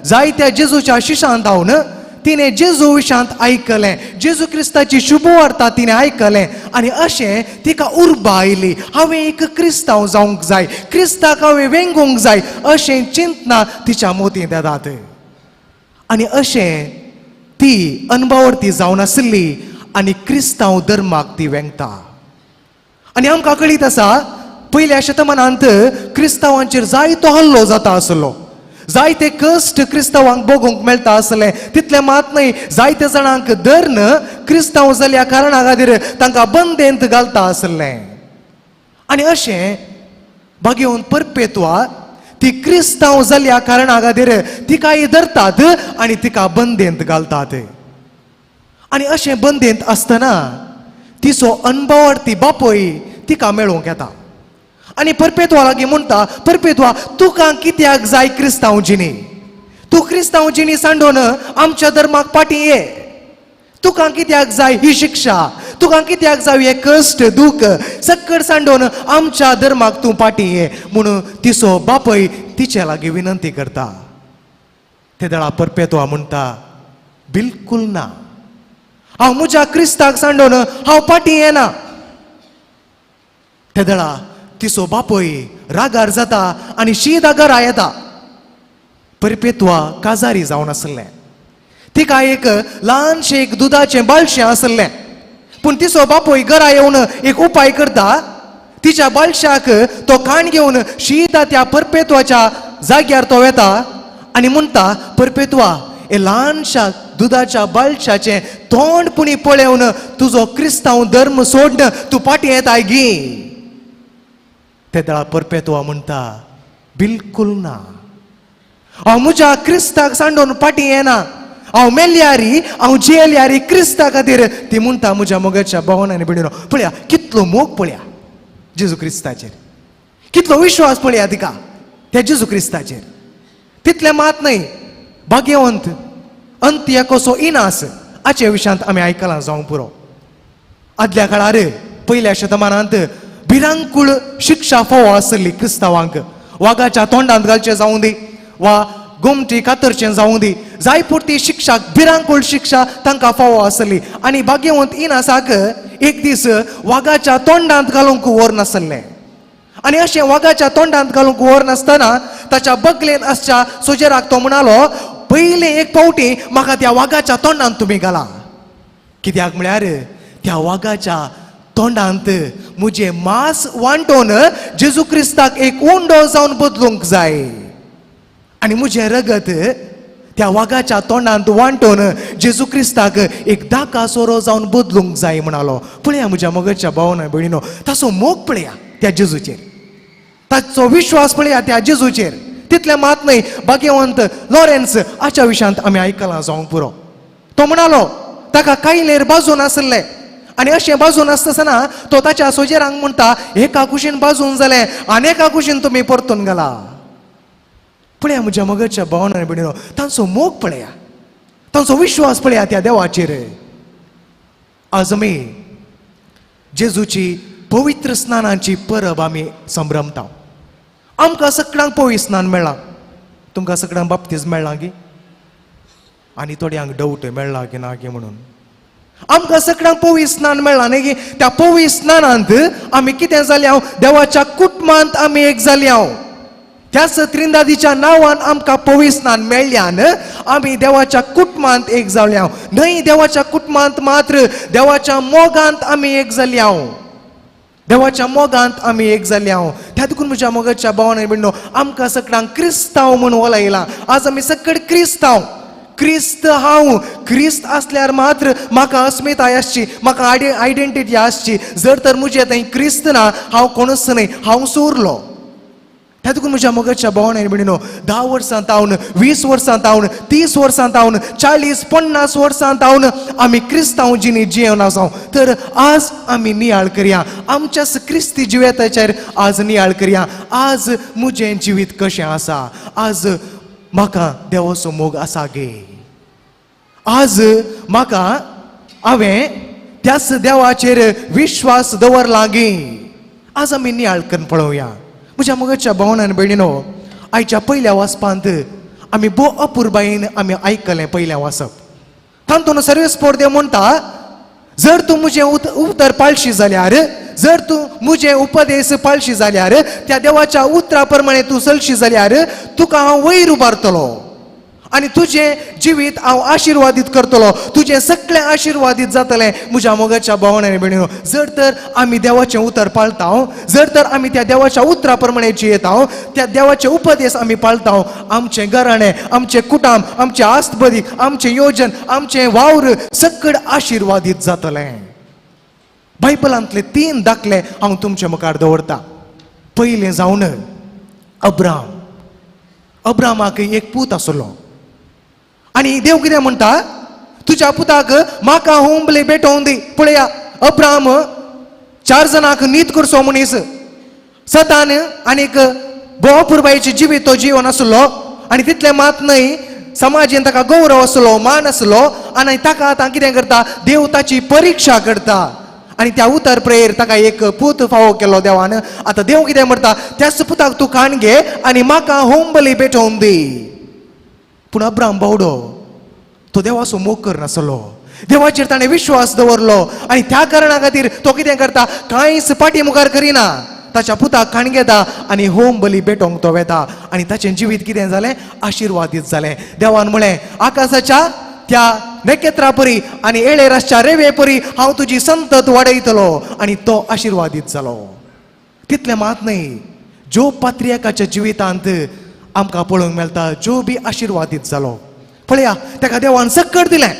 जायत्या जेजूच्या शिशांत हांवन तिने जेजू विशयांत आयकलें. जेजू क्रिस्ताची शुभवार्ता तिने आयकलें आनी अशें तिका उर्बा आयली. हांवें एक क्रिस्तांव जावंक जाय, क्रिस्ताक हांवें वेंगूंक जाय अशें चिंतना तिच्या मोतीं येतात. आनी अशें ती अनभावर्ती जावन आसली आनी क्रिस्तांव धर्माक ती वेंगता. आनी आमकां कळीत आसा पयल्या शतमानांत क्रिस्तांवांचेर जायतो हल्लो जाता आसलो. जायते कश्ट क्रिस्तांवांक भोगूंक मेळटा आसले. तितले मात न्हय, जायते जाणांक धर्न क्रिस्तांव जाल्ल्या कारणा खातीर तांकां बंदेंत घालता आसले. आनी अशें भाग्यवंत परपेत्वा ती क्रिस्तांव जाल्ल्या कारणा खातीर तिकाय धरतात आनी तिका बंदेंत घालतात. आनी अशें बंदेंत आसतना तिचो अनभावर्ती बापूय तिका मेळूंक येता. आनी परपेत्वा लागीं म्हणटा, परपेत्वा तुका कित्याक जाय क्रिस्तांव जिणी? तूं क्रिस्तांव जिणी सांडून आमच्या धर्माक फाटीं ये. तुका कित्याक जाय ही शिक्षा? तुका कित्याक जाय हे कश्ट दूख सक्कड सांडून आमच्या धर्माक तूं फाटीं ये? म्हणून तिचो बापूय तिचे लागीं विनंती करता. ते दळा परपेत्वा म्हणटा, बिलकुल ना, हांव म्हज्या क्रिस्ताक सांडून हांव फाटीं येना. ते दळा तिचो बापूय रागार जाता आनी शीत घरा येता. परपेत्वा काजारी जावन आसलें. तिका एक ल्हानशें एक दुदाचें बालशें आसलें. पूण तिचो बापूय घरा येवन एक उपाय करता. तिच्या बालशाक तो काण घेवन शीत त्या परपेत्वाच्या जाग्यार तो येता आनी म्हणटा, परपेत्वा हे ल्हानशा दुदाच्या बालशाचें तोंडपुणी पळोवन तुजो क्रिस्तांव धर्म सोडन तूं फाटीं येताय गी. ते दळा परपेत्वा म्हणटा, बिलकुल ना, हांव म्हज्या क्रिस्ताक सांडून फाटीं येना. हांव मेल्यारी हांव जियेल्यारी क्रिस्ता खातीर. ती म्हणटा म्हज्या मोगाच्या भावन आनी भयणीनो, पळया कितलो मोग पळया जेजू क्रिस्ताचेर, कितलो विश्वास पळया तिका त्या जेजू क्रिस्ताचेर. तितलें मात न्हय, भाग्यवंत अंत्यकोसो इनास हाचे विशयांत आमी आयकलां जावंक पुरो. आदल्या काळार पयल्या शतमानांत भिरांकूळ शिक्षा फावो आसली क्रिस्तांवांक. वागाच्या तोंडांत घालचें जावं दी वा गोमटी कातरचें जावं दी, जाय पुरती शिक्षा, भिरांकूळ शिक्षा तांकां फावो आसली. आनी भाग्यवंत इनासाक एक दीस वागाच्या तोंडांत घालूंक व्हर नासलें. आनी अशें वागाच्या तोंडांत घालूंक व्हर नासतना ताच्या बगलेन आसच्या सोजेराक तो म्हणालो, पयलें एक फावटी म्हाका त्या वागाच्या तोंडांत तुमी घाला. कित्याक म्हळ्यार त्या वागाच्या तोंडांत म्हजें मांस वांटून जेजू क्रिस्ताक एक उंडो जावन बदलूंक जाय आनी म्हजें रगत त्या वागाच्या तोंडांत वांटून जेजू क्रिस्ताक एक दाका सोरो जावन बदलूंक जाय म्हणालो. पळया म्हज्या मोगाच्या भावना भयणीनो, ताचो मोग पळया त्या जेजूचेर, ताचो विश्वास पळया त्या जेजूचेर. तितलें मात न्हय, भाग्यवंत लॉरेन्स हाच्या विशयांत आमी आयकलां जावंक पुरो. तो म्हणालो ताका कायलेर बाजून आसलें आनी अशें बाजून आसतना तो ताच्या सोजेरांक म्हणटा, एका कुशीन बाजून जालें आनेका कुशीन तुमी परतून घाला. पळया म्हज्या मोगाच्या भावना भयणीनो, तांचो मोग पळया, तांचो विश्वास पळया त्या देवाचेर. आज आमी जेजूची पवित्र स्नानाची परब आमी संभ्रमता. आमकां सगळ्यांक पवित्र स्नान मेळ्ळां. तुमकां सगळ्यांक बाप्तीज मेळ्ळां गी? आनी थोड्यांक डावट मेळ्ळा की ना गी म्हणून. आमकां सगळ्यांक पवित्र स्नान मेळ्ळां न्ही गी? त्या पवित्र स्नानांत आमी कितें जाल्या? देवाच्या कुटुंबांत आमी एक जाल्या. त्याच त्रिंदादीच्या नांवान आमकां पवित्र स्नान मेळ्ळ्यान आमी देवाच्या कुटुंबांत एक जाल्या. न्हय देवाच्या कुटुंबांत मात्र, देवाच्या मोगांत आमी एक जाल्या. देवाच्या मोगांत आमी एक जाल्या. त्या देखून म्हज्या मोगाच्या भावना भयणीनो, आमकां सगळ्यांक क्रिस्तांव म्हणून वळयलां. आज आमी सगळे क्रिस्तांव. क्रिस्त हांव क्रिस्त असल्यार मात्र म्हाका अस्मिताय आसची, म्हाका आयडेंटिटी आसची. जर तर म्हजे थंय क्रिस्त ना हांव कोणूच न्हय, हांव सोरलो. त्या देखून म्हज्या मोगाच्या भावनांनी भयणीनो 10 वर्सां तावन 20 वर्सां तावन 30 वर्सां तावन 40-50 वर्सां तावन आमी क्रिस्तांव जिणी जियेवन आसां. तर आज आमी नियाळ करया, आमच्याच क्रिस्ती जिवेताचेर आज नियाळ करया. आज म्हजें जिवीत कशें आसा, आज म्हाका देवाचो मोग आसा गे, आज म्हाका हांवें त्याच देवाचेर विश्वास दवरला गे. आज आमी नियाळ करून पळोवया. म्हज्या मोगाच्या भावनान भयणीनो, आयच्या पयल्या वाचपांत आमी भोव अपुरबायेन आमी आयकलें पयल्या वाचप. तातूंत सर्वेस्पोर देव म्हणटा, जर तूं म्हजें उतर पाळशी जाल्यार, जर तूं म्हजें उपदेश पाळशी जाल्यार, त्या देवाच्या उतरा प्रमाणे तूं चलशी जाल्यार तुका हांव वयर उबारतलो आनी तुजें जिवीत हांव आशिर्वादीत करतलो, तुजें सगळें आशिर्वादीत जातलें. म्हज्या मोगाच्या भावनांनी भयणीनो, जर तर आमी देवाचें उतर पाळता, जर तर आमी त्या देवाच्या उतरा प्रमाणे जियेता, त्या देवाचे उपदेश आमी पाळता, आमचें घराणें, आमचें कुटुंब, आमचें आस्तबदीक, आमचें योजन, आमचें वावर सगळें आशिर्वादीत जातलें. बायबलांतले 3 दाखले हांव तुमच्या मुखार दवरतां. पयलें जावन अब्राम. अब्रामाक एक पूत आसलो आनी देव कितें म्हणटा, तुज्या पुताक म्हाका होंबले भेटोवन दी. पळया, अब्राम 4 जाणांक नीत करचो मनीस, सतान आनीक भोव अपुरबायेचें जिवीत तो जिवन आसलो आनी तितलें मात न्हय, समाजीन ताका गौरव आसलो, मान आसलो आनी ताका आतां कितें करता, देव ताची परिक्षा करता आनी त्या उतर प्रेर ताका एक पूत फावो केलो देवान. आतां देव कितें म्हणटा, त्याच पुताक तूं खाण घे आनी म्हाका होंबली भेटोवन दी. पूण अब्राम बावडो तो देवाचो मोग करनासलो, देवाचेर ताणें विश्वास दवरलो आनी त्या कारणा खातीर तो कितें करता, कांयच फाटी मुखार करिना, ताच्या पुताक खाण घेता आनी होम बली भेटोवंक तो वेता आनी ताचें जिवीत कितें जालें, आशिर्वादीत जालें. देवान म्हळें, आकाशाच्या त्या नखेत्रा परी आनी येळेरासच्या रेवे परी हांव तुजी संतत वाडयतलो आनी तो आशिर्वादीत जालो. तितलें मात न्हय, जो पात्रियेकाच्या जिवितांत आमकां पळोवंक मेळटा, जो बी आशिर्वादीत जालो. पळया, ताका देवान सक्कट दिलें,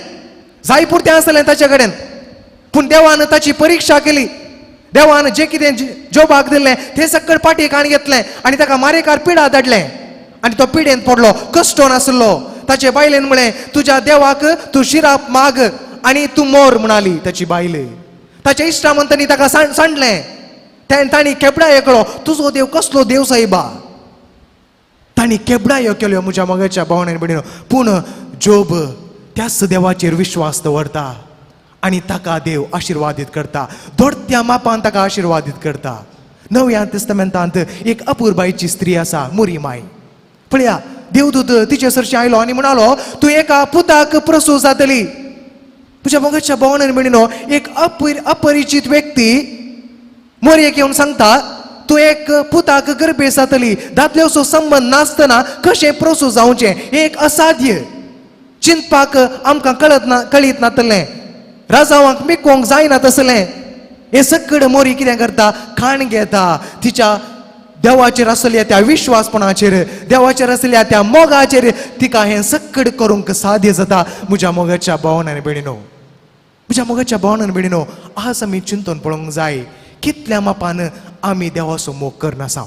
जाय पुरतें आसलें ताचे कडेन, पूण देवान ताची परिक्षा केली. देवान जें कितें जोबाक दिल्लें तें सक्कट पाटी काण घेतलें आनी ताका मारेकार पिडा धाडलें आनी तो पिडेंत पडलो, कश्टो नासलो. ताचे बायलेन म्हळें, तुज्या देवाक तूं शिराप माग आनी तूं मोर म्हणाली ताची बायल. ताच्या इश्टामंतांनी ताका सांडलें, तांणी केपडाय केलो, तुजो देव कसलो देव साहिबा. तांणी केपडायो केल्यो म्हज्या मोगाच्या भावनांनी भयणीनो. पूण जोब त्याच देवाचेर विश्वास दवरता आनी ताका देव आशिर्वादीत करता, दोडत्या मापान ताका आशिर्वादीत करता. नव्या तेस्तमेंतांत एक अपुरबायेची स्त्री आसा, मुरीमाय. पळया, देवदूत तिचे सरशी आयलो आनी म्हणालो, तूं एका पुताक प्रसूव जातली. तुज्या मोगाच्या भावनांनी भयणीनो, एक अपरिचीत व्यक्ती मोरयेक येवन सांगता, तूं एक पुताक गर्भे जातली. दादल्याचो संबंध नासतना कशें प्रसूव जावचें, एक असाध्य. चिंतपाक आमकां कळीत नातलें, राजावांक मिकोवंक जायना तसलें. हे सगळें मोरी कितें करता, खाण घेता. तिच्या देवाचेर आसलेल्या त्या विश्वासपणाचेर, देवाचेर आसलेल्या त्या मोगाचेर तिका हें सगळें करूंक साध्य जाता. म्हज्या मोगाच्या भावनांनी भयणीनो, म्हज्या मोगाच्या भावनांनी भयणीनो, आज आमी चिंतून पळोवंक जाय, कितल्या मापान आमी देवाचो मोग करनासाव,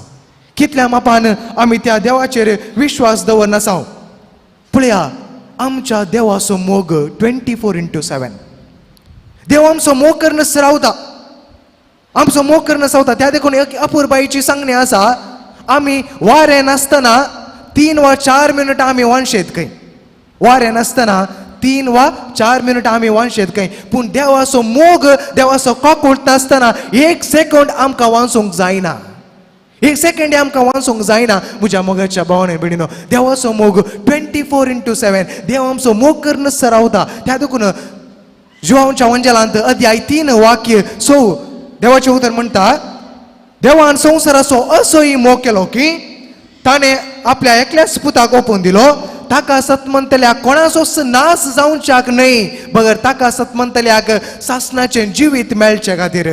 कितल्या मापान आमी त्या देवाचेर विश्वास दवरनासाव. पळया, आमच्या देवाचो मोग 24/7. देव आमचो मोग करनस रावता, आमचो मोग करनस रावता. त्या देखून एक अपुरबायेची सांगणी आसा, आमी वारें नासतना 3 वा 4 मिनटां आमी वानशेत खंय, वारें नासतना 3 वा 4 मिनटां आमी वानशेत खंय. पूण देवाचो मोग, देवाचो कोकुट नासतना 1 सेकंड आमकां वाचूंक जायना, 1 सेकंड आमकां वाचूंक जायना. म्हज्या मोगाच्या भावनांनी भयणीनो, देवाचो मोग 24/7. देव आमचो मोग करनस रावता. त्या देखून जुवांच्या वंजलांत अध्याय 3 वाक्य 6 देवाचें उतर म्हणटा, देवान संवसाराचो असोय मोग केलो की ताणें आपल्या एकल्याच पुताक ओपून दिलो, ताका सतमंतल्या कोणाचोच नाश जावच्याक न्हय, बगर ताका सतमंतल्याक सासणाचें जिवीत मेळचे खातीर.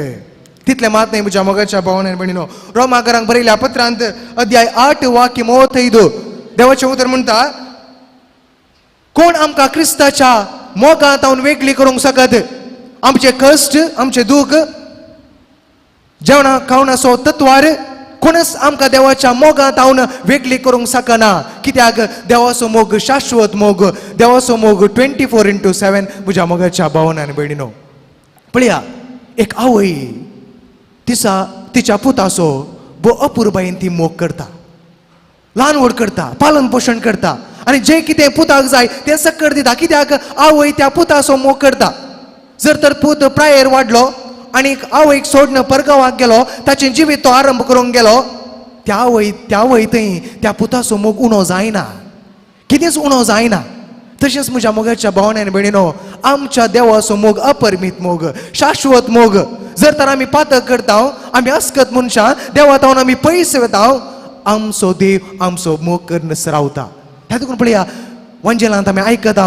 तितलें मात न्हय म्हज्या मोगाच्या भावनांनी भयणीनो. रोमाकारांक बरयल्या पत्रांत अध्याय 8 वाक्य 35 देवाचें उतर म्हणटा, कोण आमकां क्रिस्ताच्या मोगांत हांव वेगळी करूंक शकत? आमचे कश्ट, आमचे दूख, जेवणा खावणाचो तत्वार कोणच आमकां देवाच्या मोगांत हांव वेगळी करूंक शकना. कित्याक देवाचो मोग शाश्वत मोग, देवाचो मोग 24/7 म्हज्या मोगाच्या भावांनो आनी भयणीनो. पळया, एक आवय तिच्या पुताचो अपुरबायेन ती मोग करता, ल्हान व्हड करता, पालन पोशण करता आनी जें कितें पुताक जाय तें सकट दिता. कित्याक आवय त्या पुताचो मोग करता. जर तर पूत प्रायेर वाडलो आनी आवयक सोडून परगांवाक गेलो, ताचें जिवीत तो आरंभ करूंक गेलो, त्या आवय थंय त्या पुताचो मोग उणो जायना, कितेंच उणो जायना. तशेंच म्हज्या मोगाच्या भावांनो आनी भयणीनो, आमच्या देवाचो मोग अपरिमीत मोग, शाश्वत मोग. जर तर आमी पातक करता, आमी अस्कत मनशां, देवा तावन आमी पयस वता, आमचो देव आमचो मोग करनस रावता. त्या देखून पळया, वंजेलांत आमी आयकता,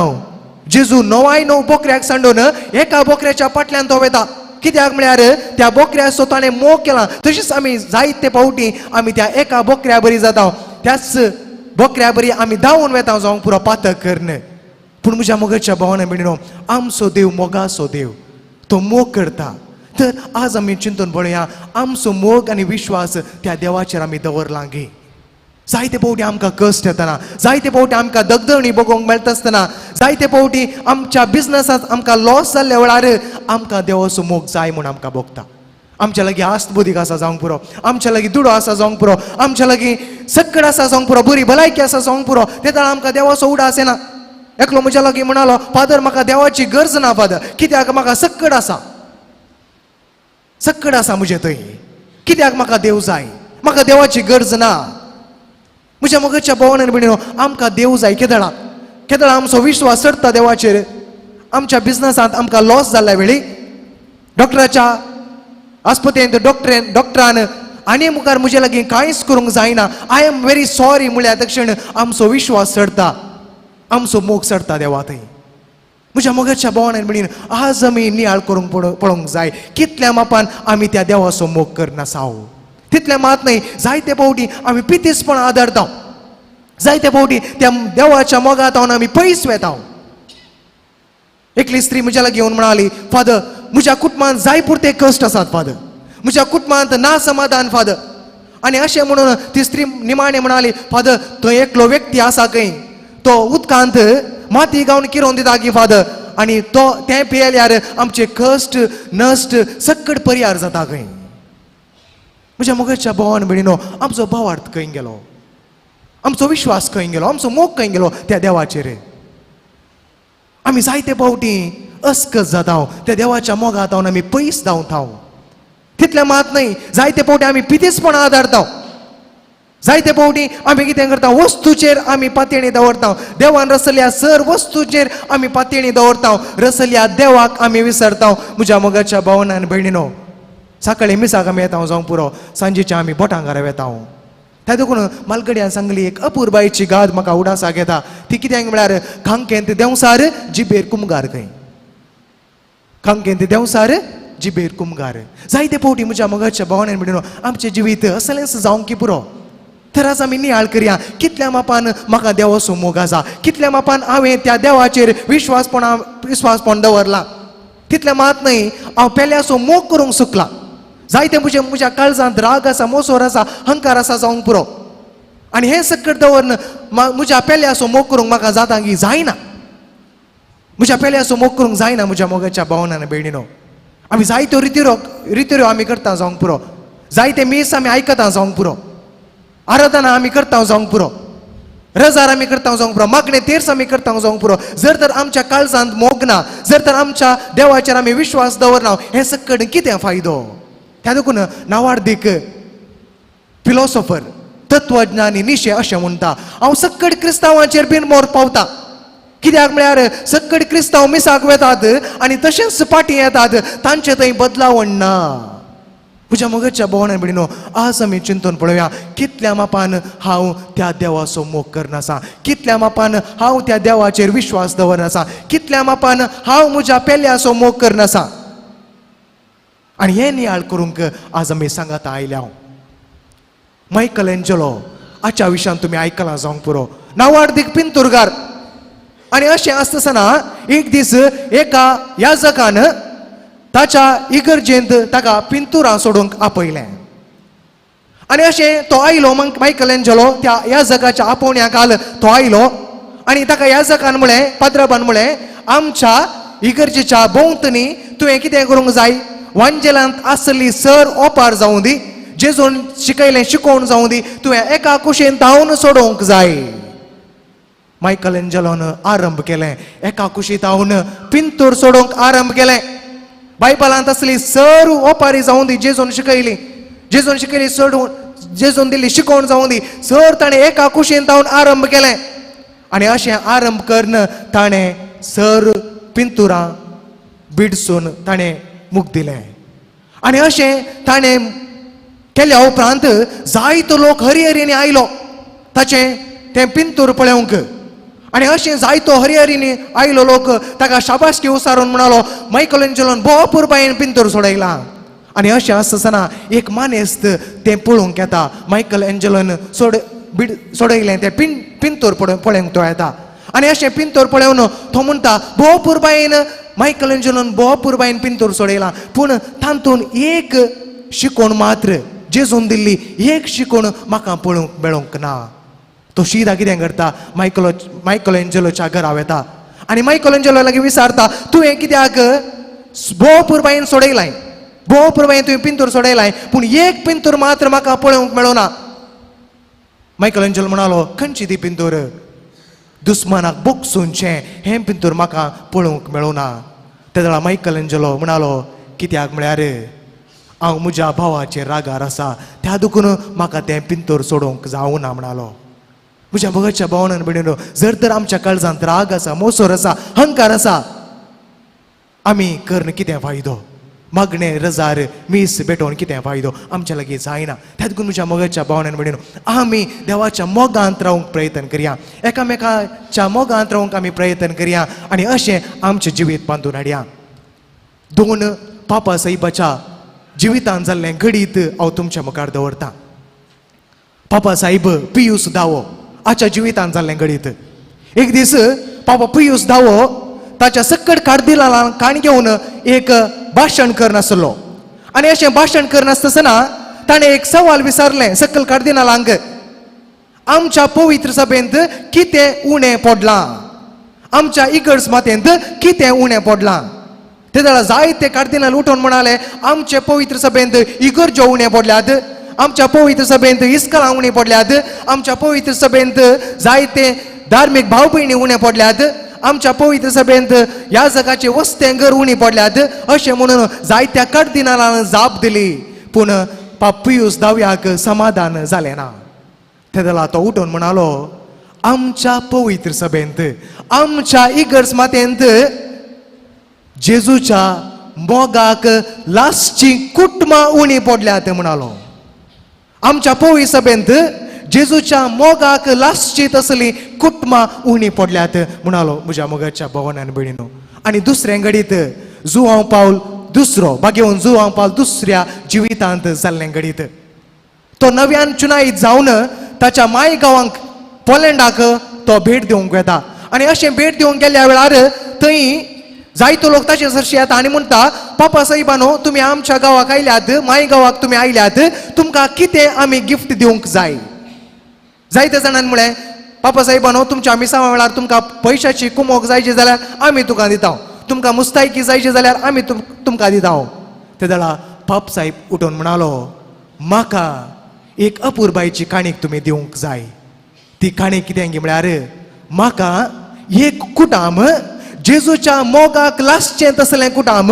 जेजू 9 बोकऱ्याक सांडून एका बोकऱ्याच्या फाटल्यान तो वेता. कित्याक म्हळ्यार त्या बोकऱ्याचो ताणें मोग केला. तशेंच आमी जायते फावटी आमी त्या एका बोकऱ्या बरी जाता, त्याच बोकऱ्या बरी आमी धांवून वेता जावंक पुरो पातक करन. पूण म्हज्या मोगाच्या भावांनो भयणीनो, आमचो देव मोगाचो देव, तो मोग करता. तर आज आमी चिंतून पळोवया, आमचो मोग आनी विश्वास त्या देवाचेर आमी दवरला गे. जायते फावटी आमकां कश्ट येतना, जायते फावटी आमकां दगदणी भोगोवंक मेळटा आसतना, जायते फावटी आमच्या बिझनसांत आमकां लॉस जाल्ल्या वेळार आमकां देवाचो मोग जाय म्हूण आमकां भोगता. आमच्या लागीं आस्त बुदीक आसा जावंक पुरो, आमच्या लागीं दुडो आसा जावंक पुरो, आमच्या लागीं सक्कड आसा जावंक पुरो, बरी भलायकी आसा जावंक पुरो, तेन्ना आमकां देवाचो उडास येना. एकलो म्हज्या लागीं म्हणालो, फादर म्हाका देवाची गरज ना फादर, कित्याक म्हाका सक्कड आसा, सक्कड आसा म्हजे थंय, कित्याक म्हाका देव जाय, म्हाका देवाची गरज ना. म्हज्या मोगाच्या भावांनो आनी भयणीनो, आमकां देव जाय. केदळा आमचो विश्वास चडटा देवाचेर. आमच्या बिझनसांत आमकां लॉस जाल्ल्या वेळी डॉक्टराच्या आस्पत्रेंत डॉक्टरान आनी मुखार म्हजे लागीं कांयच करूंक जायना, आय एम व्हेरी सॉरी म्हळ्यार तक्षण आमचो विश्वास चडटा, आमचो मोग चडटा देवा थंय. म्हज्या मोगाच्या भावांनो आनी भयणीनो, आज आमी नियाळ करूंक पळोवंक जाय, कितल्या मापान आमी त्या देवाचो मोग करनासाव. तितल्या मात न्हय, जायते फावटी आमी पितीसपण आदरता, जायते फावटी त्या देवाच्या मोगांत हांव आमी पयस वेता. एकली स्त्री म्हज्या लागीं येवन म्हणाली, फादर म्हज्या कुटुंबांत जाय पुरते कश्ट आसात फादर, म्हज्या कुटुंबांत ना समाधान फादर. आनी अशें म्हणून ती स्त्री निमाणें म्हणाली, फादर थंय एकलो व्यक्ती आसा खंय, तो उदकांत माती गावन किरोवन दिता की फादर, आनी तो तें पियेल्यार आमचे कश्ट नश्ट सकट परिहार जाता खंय. म्हज्या मोगाच्या भावांनो भयणीनो, आमचो भावार्थ खंय गेलो, आमचो विश्वास खंय गेलो, आमचो मोग खंय गेलो त्या देवाचेर. आमी जायते फावटी अस्कत जाता, त्या देवाच्या मोगांत हांव आमी पयस धांवता. तितलें मात न्हय, जायते फावटी आमी पितीसपण आदारता, जायते फावटी आमी कितें करता, वस्तूचेर आमी पातयणी दवरता. देवान रचल्या सर वस्तूचेर आमी पातयणी दवरता, रचल्या देवाक आमी विसरता. म्हज्या मोगाच्या भावांनो आनी भयणीनो, सकाळी मिसाक आमी येता जावंक पुरो, सांजेच्या आमी बोटांगारा वेता. त्या देखून मालगड्यान सांगली एक अपुरबायेची गाद म्हाका उडासाक येता. ती कित्याक म्हळ्यार, खांकेंत देंवसार जिबेर कुमगार खंय, खांकेंत देंवसार जिबेर कुमगार. जायते फावटी म्हज्या मोगाच्या भावांनो आनी भयणीनो, आमचें जिवीत असलेंच जावंक की पुरो. तर आज आमी नियाळ करया, कितल्या मापान म्हाका देवाचो मोग आसा, कितल्या मापान हांवें त्या देवाचेर विश्वासपण दवरला. तितलें मात न्हय, हांव पेल्याचो मोग करूंक सुकला. जायते म्हज्या काळजांत राग आसा, मोसोर आसा, हंकार आसा जावंक पुरो, आनी हें सकट दवरन म्हज्या पेल्याचो मोग करूंक म्हाका जाता की जायना. म्हज्या पेल्याचो मोग करूंक जायना. म्हज्या मोगाच्या भावांनो आनी भयणीनो, आमी जायत्यो रित्यो आमी करता जावंक पुरो, जायते मीस आमी आयकता जावंक पुरो, आराधना आमी करता जावंक पुरो, रजार आमी करता जावंक पुरो, मागणे तेर्स आमी करता जावंक पुरो. जर तर आमच्या काळजांत मोग ना, जर तर आमच्या देवाचेर आमी विश्वास दवरना, हें सकट कितें फायदो. त्या देखून नावार्दीक फिलॉसॉफर तत्वज्ञानी निशे अशें म्हणटा, हांव सकट क्रिस्तांवांचेर बीन मोर पावता. कित्याक म्हळ्यार सकट क्रिस्तांव मिसाक वेतात आनी तशेंच फाटीं येतात, तांचे थंय बदलावण ना. म्हज्या मोगाच्या भावांनो आनी भयणीनो, आज आमी चिंतून पळोवया, कितल्या मापान हांव त्या देवाचो मोग करनासा, कितल्या मापान हांव त्या देवाचेर विश्वास दवरनासा, कितल्या मापान हांव म्हज्या पेल्याचो मोग करनासा. आनी हें नियाळ करूंक आज आमी सांगात आयल्या. मायकल एंजलो हाच्या विशयान तुमी आयकलां जावंक पुरो. नावार्दीक पिंतूरकार आणि अशें आसतना एक दीस एका याजकान ताच्या इगर्जेंत ताका पिंतुरां सोडूंक आपयलें. आणि अशें तो आयलो मायकलेंजलो त्या याजकाच्या आपोवण्याक तो आयलो आणि ताका याजकान म्हळें, पाद्रबान म्हळें, आमच्या इगर्जेच्या भोंवतणी तुवें कितें करूंक जाय, वांजेलांत आसली सर ओपार जावं दी, जेजून शिकयलें शिकोवन जावं दी, तुवें एका कुशीन धांवन सोडोवंक जाय. मायकलेंजलोन आरंभ केलें, एका कुशीत धांवन पिंतूर सोडोवंक आरंभ केलें. बायबलांत असली सर ओपारी जावं दी, जेजून शिकयली सोडून, जेजून दिल्ली शिकोवन जावं दी, सर ताणें एका कुशीन धांवन आरंभ केलें. आणि अशें आरंभ करून ताणें सर पिंतुरां बिडसून ताणें मूख दिलें. आणि अशें ताणें केल्या उपरांत जायतो लोक हरिहरीने आयलो ताचें तें पिंतूर पळोवंक. आणि अशें जायतो हरिहरीने आयलो लोक ताका शाबासकी उसारून म्हणालो, मायकलेंजलोन भरपूर बायेन पिंतूर सोडयलां. आणि अशें आसतना एक मानेस्त तें पळोवंक येता. मायकलेंजलोन सोडयलें तें पिंतूर पळोवंक तो येता. आणि अशें पिंतूर पळोवन तो म्हणटा, भरपूर बायेन मायकलेंजलोन भरपूर बायेन पिंतूर सोडयलां, पूण तातूंत एक शिकोण मात्र, जेजून दिल्ली एक शिकोण म्हाका पळोवंक मेळोंक ना. तो शिदा कितें करता, मायकलेंजलोच्या घरा वता आनी मायकलेंजलो लागीं विचारता, तुवें कित्याक भरपूर बायेन सोडयलां, भरपूर बायेन तुवें पिंतूर सोडयलां, पूण एक पिंतूर मात्र म्हाका पळोवंक मेळोना. मायकलेंजलो म्हणालो, खंयची ती पिंतूर, दुस्मानाक बोगसूनचें हें पिंतूर म्हाका पळोवंक मेळोना. तेदे वेळार मायकलेंजलो म्हणालो, कित्याक म्हळ्यार हांव म्हज्या भावाचेर रागार आसा, त्या दुखून म्हाका तें पिंतूर सोडोवंक जावना म्हणालो. म्हज्या मोगाच्या भावनान भयणीनो, जर तर आमच्या काळजांत राग आसा, मोसोर आसा, हंकार आसा, आमी करन कितें फायदो, मागणें रजार मीस भेटोवन कितें फायदो, आमच्या लागीं जायना. त्या देखून म्हज्या मोगाच्या भावनान भयणीनो, आमी देवाच्या मोगांत रावंक प्रयत्न करया, एकामेकाच्या मोगांत रावंक आमी प्रयत्न करया आनी अशें आमचें जिवीत बांदून हाडया. दोन पापा साहेबाच्या जिवितांत जाल्लें घडीत हांव तुमच्या मुखार दवरतां. पापा साहेब पियूस दावो हाच्या जिवितांत जाल्लें घडीत. एक दीस पापा पियूस दावो ताच्या सक्कट कार्दिनालांक काण घेवन एक भाशण करनासलो. आनी अशें भाशण करनासतना ताणें एक सवाल विचारलें सक्कल कार्दिनालांक, आमच्या पवित्र सभेंत कितें उणें पडलां, आमच्या इगर्ज मातेंत कितें उणें पडलां. तेदे वेळार जायते कार्दिनाल उठोवन म्हणाले, आमचे पवित्र सभेंत इगर्ज्यो उणें पडल्यात, आमच्या पवित्र सभेंत इस्कलां उणीं पडल्यात, आमच्या पवित्र सभेंत जायते धार्मीक भाव भयणी उणें पडल्यात, आमच्या पवित्र सभेंत ह्या जगाचे वस्तें घर उणी पडल्यात, अशें म्हणून जायत्या कार्दिनालान जाप दिली. पूण पाप पियूस दाव्याक समाधान जालें ना. तेदे वेळार तो उठोवन म्हणालो, आमच्या पवित्र सभेंत, आमच्या इगर्ज मातेंत जेजूच्या मोगाक लास्टची कुटुंबां उणी पडल्यात म्हणालो. आमच्या पवित्र सभेंत जेजूच्या मोगाक लास्टची तसली कुटुंबां उणी पडल्यात म्हणालो म्हज्या मोगाच्या भवनान भयणीनो. आनी दुसरें घडीत जुआंव पावल दुसरो भाग्यवन जुआंव पावल दुसऱ्या जिवितांत जाल्लें घडीत तो नव्यान चुनायत जावन ताच्या माय गांवांक पोलंडाक तो भेट दिवंक येता. आनी अशें भेट दिवंक गेल्या वेळार थंय जायतो लोक ताचे सरशी येता आनी म्हणटा, पापा साहेबानो, तुमी आमच्या गांवाक आयल्यात, माय गांवाक तुमी आयल्यात, तुमकां कितें आमी गिफ्ट दिवंक जाय. जायते जाणांन म्हळें, पापा साहेबानो, तुमच्या मिसावा वेळार तुमकां पयशाची कुमोक जायची जाल्यार आमी तुका दिता, तुमकां मुस्तायकी जायची जाल्यार आमी तुमकां दिता. तेदे वेळार पाप साहेब उठोवन म्हणालो, म्हाका एक अपुरबायची काणीक तुमी दिवंक जाय. ती काणीक कितें गी म्हळ्यार, म्हाका एक कुटाम, जेजूच्या मोगाक लासचें तसलें कुटाम,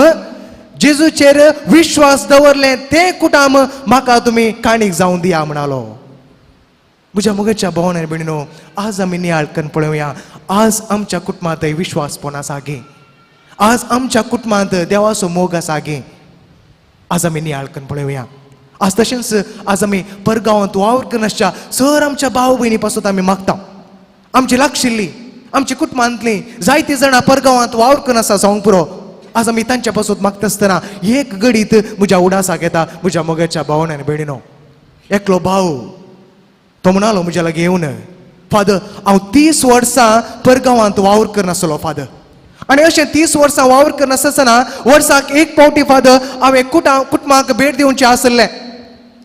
जेजूचेर विश्वास दवरलें तें कुटाम म्हाका तुमी काणीक जावं दिया म्हणालो. म्हज्या मोगाच्या भवनान भयणीनो, आज आमी नियाळकन पळोवया, आज आमच्या कुटुंबांतय विश्वासपण आसा गे, आज आमच्या कुटुंबांत देवाचो मोग आसा गे. आज आमी नियाळकन पळोवया. आज तशेंच आज आमी परगांवांत वावर करनासच्या सर आमच्या भाव भयणी पासून आमी मागता, आमची लागशिल्ली आमच्या कुटुंबांतलीं जायतीं जाणां परगांवांत वावर करनासा जावंक पुरो. आज आमी तांच्या पासून मागता आसतना एक घडीत म्हज्या उडासाक येता म्हज्या मोगाच्या भावनान भयणीनो. एकलो भाव तो म्हणालो म्हज्या लागीं येवन, फादर हांव 30 वर्सां परगांवांत वावर करनासलो फादर आनी अशें 30 वर्सां वावर करनासतना वर्साक एक फावटी फादर हांवें कुटुंबाक भेट दिवचें आसलें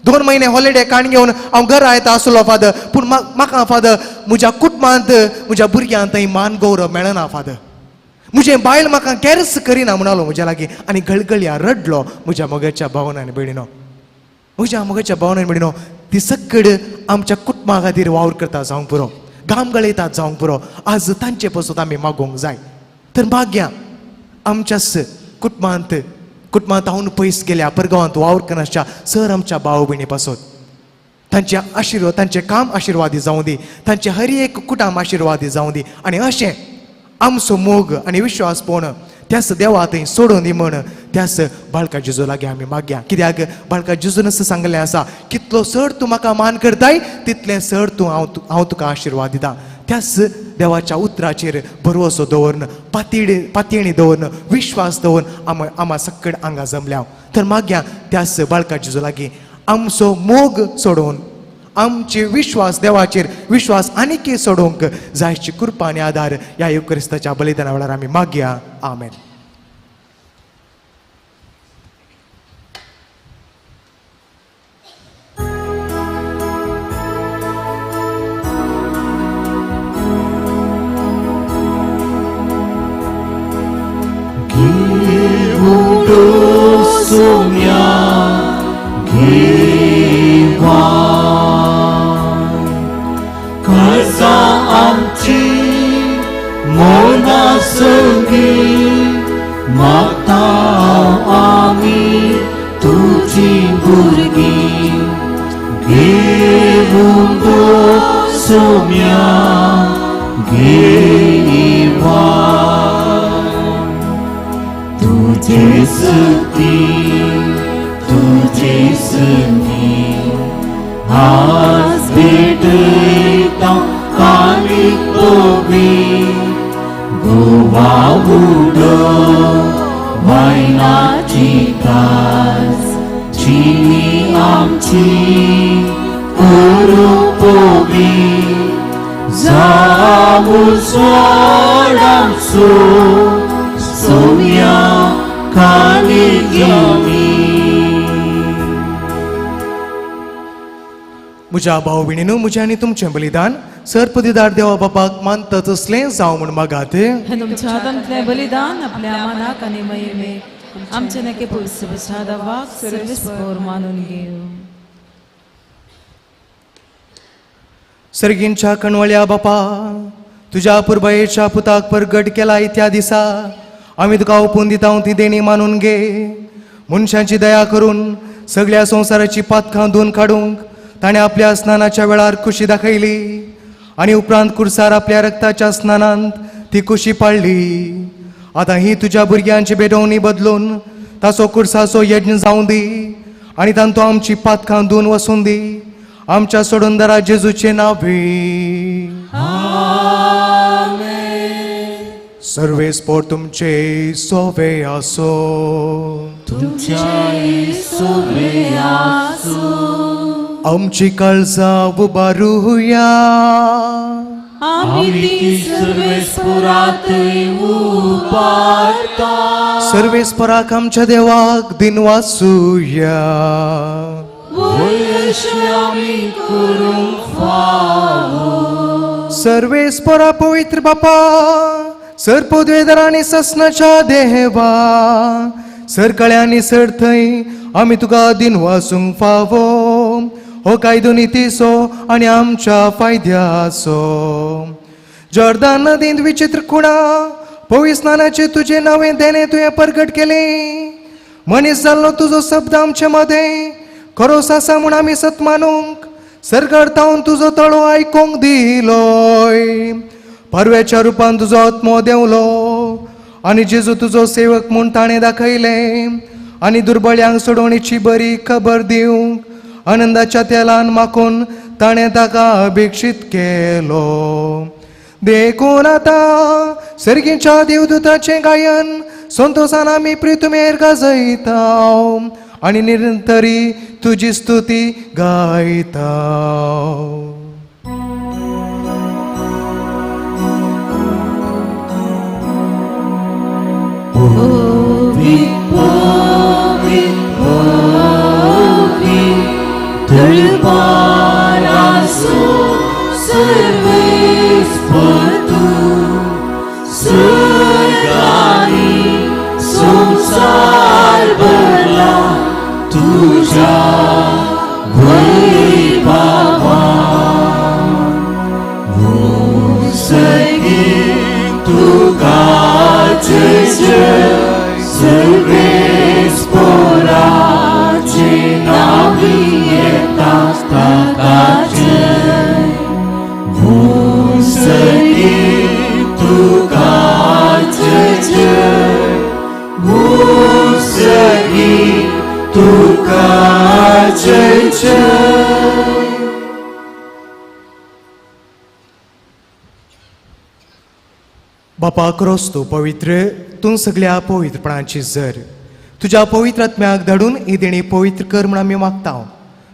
2 म्हयने हॉलिडे काण घेवन हांव घरा येता आसलो फादर पूण म्हाका फादर म्हज्या कुटुंबांत म्हज्या भुरग्यांक थंय मान गौरव मेळना फादर म्हजें बायल म्हाका कॅरच करिना म्हणलो म्हज्या लागीं आनी गळगळ्या रडलो म्हज्या मोगाच्या भावनांनी भयणीनो म्हज्या मोगाच्या भावनांनी भयणीनो ती सगळ आमच्या कुटुंबा खातीर वावर करता जावंक पुरो घाम गळयतात जावंक पुरो आज तांचे पासून आमी मागोवंक जाय तर मागया आमच्याच कुटुंबांत हांव पयस गेल्या परगांवांत वावर करनाच्या सर आमच्या भाव भयणी पासून तांचे आशिर्वाद तांचें काम आशिर्वादी जावं दी तांचे हर एक कुटुंब आशिर्वादी जावं दी आनी अशें आमचो मोग आनी विश्वास पोवन त्याच देवा थंय सोडून दी म्हण त्याच बाळका जेजू लागीं आमी मागया कित्याक बाळका जेजून असं सांगलें आसा कितलो चड तूं म्हाका मान करताय तितलें चड तूं हांव तुका आशिर्वाद दिता त्याच देवाच्या उतराचेर भरवसो दवरन पातयणी दवरन विश्वास दवरन आमा सक्कड आंगा जमल्या तर मागया त्याच बाळका जेजू लागीं आमचो मोग सोडून आमचे विश्वास देवाचेर विश्वास आनीक सोडूंक जायची कृपा आनी आदार ह्या युक्रिस्ताच्या बलिदाना वेळार आमी मागया आमेन. मागता आमी तुझी भुरगीं घेवून सोम्या घेवा तुझे सती तुझे सनी आज भेटता काली तोबी गोवा उडो वायनाची कास चिनी आमची पोवी जाऊ सोडांचो सोम्या काली जमी. म्हज्या भाव भयणीनो म्हजें आनी तुमचें बलिदान सर्पदिदार देवा बापाक मानता तसलें जावं म्हण मागात. हे तुमच्या हातांतलें बलिदान आपल्या मनाक आनी महिमेक आमचे नके पुरुषादा वाक सर्वेस्पर मानून घेऊ. सर्गींच्या कणवळ्या बापा तुझ्या पुरबायेच्या पुताक परगट केला त्या दिसा आमी तुका ओपून दिता ती देणी मानून घे. मनशांची दया करून सगळ्या संवसाराची पातकां धुवन काडूंक ताणें आपल्या स्नानाच्या वेळार खुशी दाखयली आनी उपरांत कुर्सार आपल्या रक्ताच्या स्नानांत ती खुशी पाळली. आतां ही तुज्या भुरग्यांची बेडवणी बदलून ताचो कुर्साचो यज्ञ जावं दी आनी तांतू आमची पातकां धुवन वसून दी आमच्या सोडूनदारा जेजूचे नांवी. सर्वेस्पोर तुमचे सोवे आसो. आमची काळजां उबारुया. सर्वेस्पराक आमच्या देवाक दिन वाचुया. सर्वेस्परा पवित्र बापा सर्पोद्वेदरांनी ससनाच्या देवा सरकळ्यांनी सर थंय आमी तुका दिन वाचूंक फावो. हो कायदो नितीसो आनी आमच्या फायद्याचो. जॉर्दान नदींत विचित्र खुणा पवित्र स्नानाचे तुझे नवे देणे तुवें परगट केले. मनीस जाल्लो तुजो शब्द आमचे मदें खरोस आसा म्हूण आमी सत मानूंक सरगर्तावन तुजो तळो आयकूंक दिलोय. परव्याच्या रुपान तुजो आत्मो देवलो आनी जेजू तुजो सेवक म्हूण ताणें दाखयले आनी दुर्बळ्यांक सोडवणेची बरी खबर दिवंक आनंदाच्या तेलान माखून ताणें ताका अभिक्षीत केलो. देखून आतां सर्गीच्या देवदूताचें गायन संतोषान आमी प्रितुमेर गाजयता आनी निरंतरी तुजी स्तुती गायता. दरबारासो सर्वेस्पर तू स्वर्गानी संसार भरला तुझ्या वैभवान. मुसगी तुकाचे जय सर्वेस्पराचे नावी येता ताका जय. मुसगी तुकाचे जय मुसगी तुकाचे जय. बापा क्रोस तूं पवित्र तूं सगळ्या पवित्रपणाची जर तुज्या पवित्र आत्म्याक धाडून ही देणी पवित्र कर म्हूण आमी मागता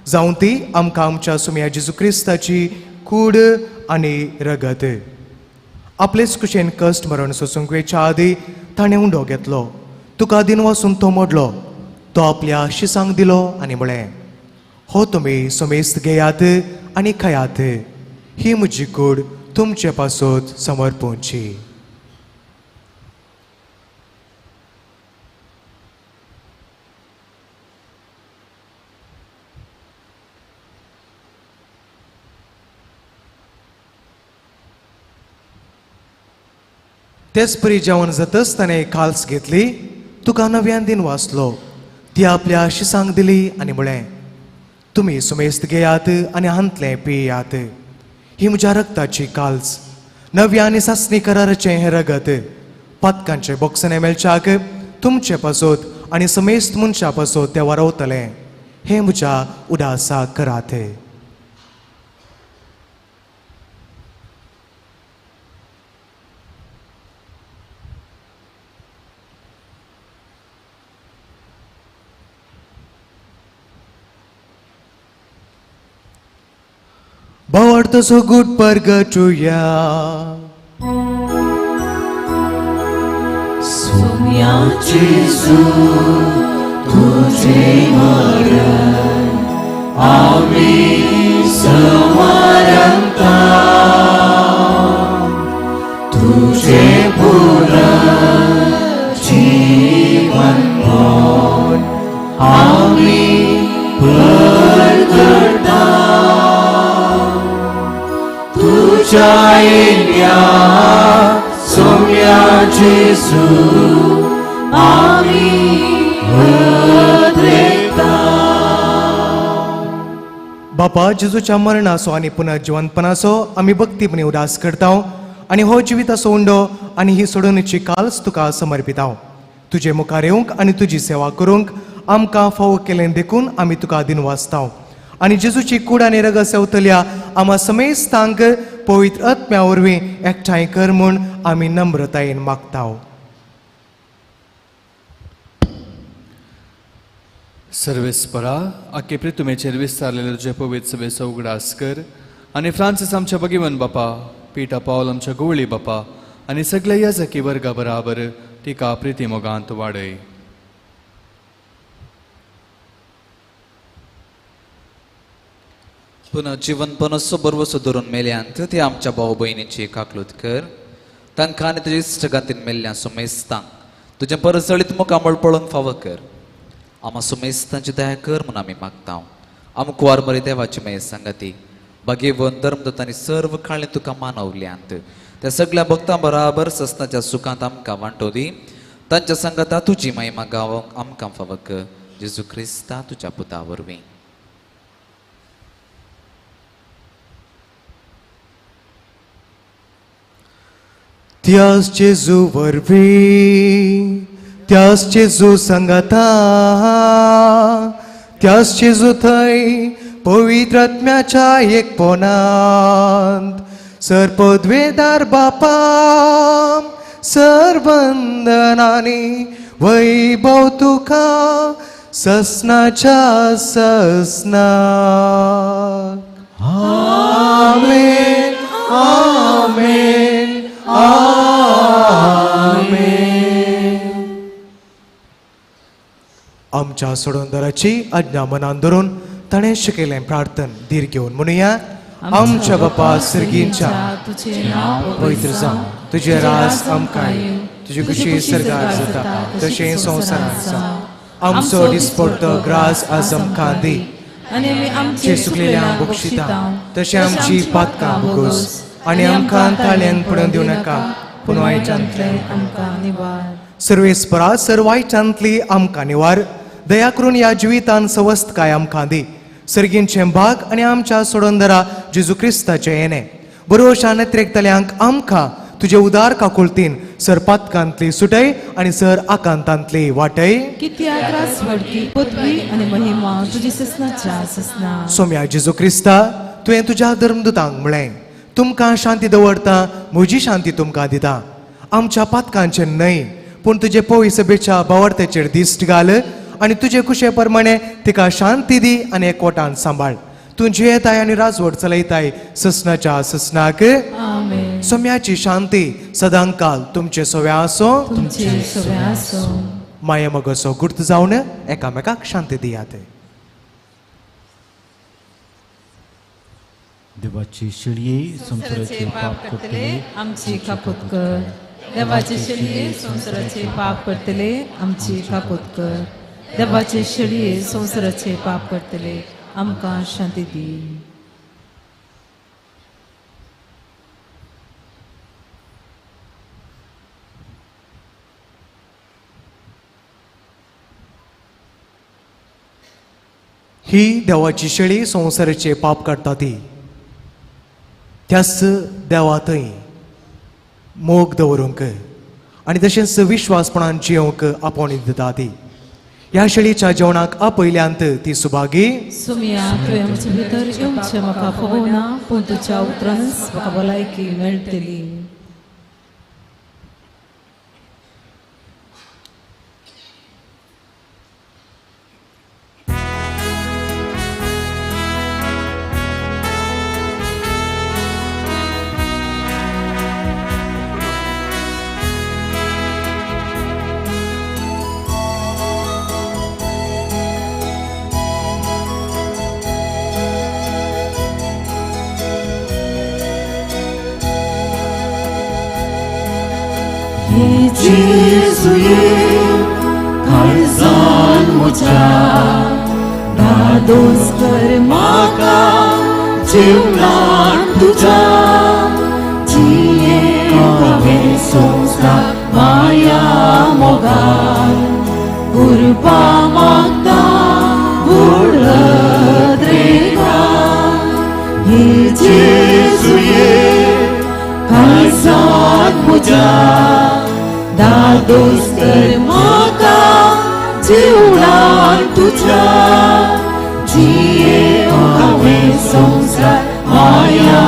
जावं ती आमकां आमच्या सुम्या जेजू क्रिस्ताची कूड आनी रगत. आपलेच कुशेन कश्ट मरण सोसूंक वेच्या आदी ताणें उंडो घेतलो. तुका दिन वचून तो मोडलो. तो आपल्या शिसांक दिलो आनी म्हळें, हो तुमी सुमेस्त घेयात आनी खायात. ही म्हजी कूड तुमचे पासत समर्पूंची. तेच परी जेवण जातच ताणें काल्स घेतली. तुका नव्यान दिन वाचलो. ती आपल्या शिसांक दिली आनी म्हळें, तुमी सुमेस्त घेयात आनी हांतलें पियात. ही म्हज्या रक्ताची काल्स नव्या आनी सासणी कराराचें हें रगत पातकांचे बोक्सने मेलच्याक तुमचे पासत आनी समेस्त मनशा पासत ते वारवतलें. हें म्हज्या उदासाक करात. Bawarta so good purgatoria. Saumya जेजू तुझे मरण आम्ही समरता. तुझे पुनर्जीवन म्हूण आम्ही परगटा. तुझ्या येण्या सोम्या जेजू आम्ही वदयता. बापा जेजूच्या मरणाचो आनी पुनर्जिवंतपणाचो आमी भक्तीपणी उदास करता आनी हो जिविताचो उंडो आनी ही सोडूनची काल्स तुका समर्पिता. तुजे मुखार येवंक आनी तुजी सेवा करूंक आमकां फावो केलें देखून आमी तुका दिन वाचता. आनी जेजूची कूड आनी रगत सेवतल्या आम्हा समेस्तांक पवित्र आत्म्या वरवीं एकठांय कर म्हूण आमी नम्रतायेन मागता. सर्वेस्परा आख्खे पृथ्वीचेर विस्तारलेले तुजे पवित्र सभेचो उगडास कर आनी फ्रांसीस आमच्या भगिवन बापा, पिटा पावल आमच्या गुवळी बापा आनी सगळ्या याजकी वर्गा बराबर तिका प्रिती मोगांत वाडय. पुन्हा जीवनपणाचो बरवसो धरून मेल्यांत ते आमच्या भाऊ भयणीची काकलूत कर. तांकां आनी तुज्या इश्टगातीन मेल्ल्या सुमेस्तांक तुजें परसळीत मुखामळ पळोवन फावो कर. आम्हा सुमेस्तांची दया कर म्हूण आमी मागता. आमकुवार मरी देवाची मेळ सांगाती भगेवन धर्मदत्त आनी सर्व काळी तुका मानवल्यांत त्या सगळ्या भक्तां बराबर सस्ताच्या सुखांत आमकां वांटो दी. तांच्या संगता तुजी महिमा गावोंक आमकां फावो कर. जेजू क्रिस्ता तुज्या पुता वरवीं. त्याच जेजू वरवीं त्याच जेजू संगता त्याच जेजू थंय पवित्र आत्म्याच्या एकपणांत सरपदवेदार बापा सर्वंदनानी वैभव तुका ससनाच्या ससनाक. आमेन आमेन आमेन. आमच्या सोडवंदराची आज्ञा मनान धरून ताणें शिकयलें प्रार्थन धीर घेवन म्हणुया. आमच्या बापा सर्गींच्या तुझे नाव पवित्र जावं, तुझे रास आमकां येवं, तुजी कुशी सर्गार जाता तशें संवसारांत जावं. आमचो दिसपडटो ग्रास आज आमकां दी, आनी आमी आमचे जे सुकलेल्यांक बक्षिता तशें आमची पातकां भोगोस, आनी आमकां ताळ्यांक पडून दिवं नाका पूण वायटांतले आमकां निवार. सर्वेस्परा सर्वायटांतली आमकां निवार. दया करून ह्या जिवितान सवस्त काय आमकां दी. सर्गींचें भाग आनी आमच्या सोडवंदरा जेजू क्रिस्ताचें येणें बरोवशा नेत्रेकतल्यांक आमकां तुजे उदार काकुळतीन सर पातकांतली सुटय आनी सर आकांतांतली वाटय. कित्याक रासवडकी पदवी आनी महिमा तुजी ससनाच्या ससना. सोम्या जेजू क्रिस्ता तुवें तुज्या धर्मदुतांक म्हळें, तुमकां शांती दवरता, म्हजी शांती तुमकां दिता. आमच्या पातकांचें न्हय पूण तुजे पवित्र सभेच्या बावडतेचेर दिश्ट घाल आनी तुजे कुशे प्रमाणे तिका शांती दी आनी एकवटान सांबाळ. तूं जियेताय आनी राजवट चलयताय ससनाच्या ससनाक. आमेन. सोम्याची शांती सदांकाल तुमचे सोव्या आसो. तुमचे सगळे आसो. माये मोगसो गुर्त जावन एकामेकाक शांती दियात. देवाची शिळये संसाराचे पाप करतले, आमची कापूत कर. देवाचे शेळये संसाराचे पाप करतले, आमची कापूत कर. देवाचे शेळये संसाराचे पाप करतले, आमकां शांती दी. ही देवाची शेळी संसाराचे पाप काडटा ती. त्याच देवाथंय मोग दवरूंक आनी तशेंच विश्वासपणान जियोंक आपोवणी दिता ती. ह्या शेळीच्या जेवणाक आपयल्यांत ती सुभागी. सुमिया तुवें आमचे भितर येवचें म्हाका फोवना, पूण तुज्या उतरानच म्हाका भलायकी मेळटली. जेजुये काळजान म्हज्या धादोस कर म्हाका जेवणान तुज्या. जिये हांवें संवसार माया मोगान उरपा मागता व्हड रेगान. हे जेजुये काळजान म्हज्या धादोस कर म्हाका जेवणान तुज्या. जिये हांवें संवसार माया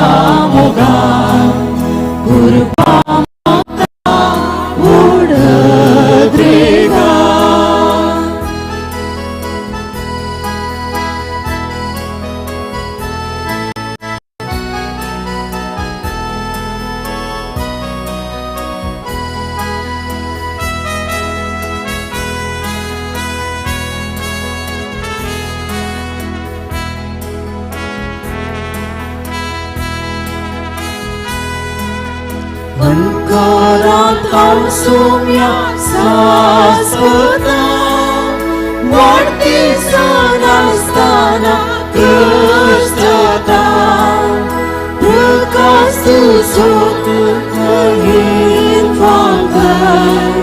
मोगान उरपा मागता व्हड रेगान. अंकारांत हांव सोम्या सासता, वाडती सन आसतना कश्ट जाता. प्रकाश तुजो येन वांगड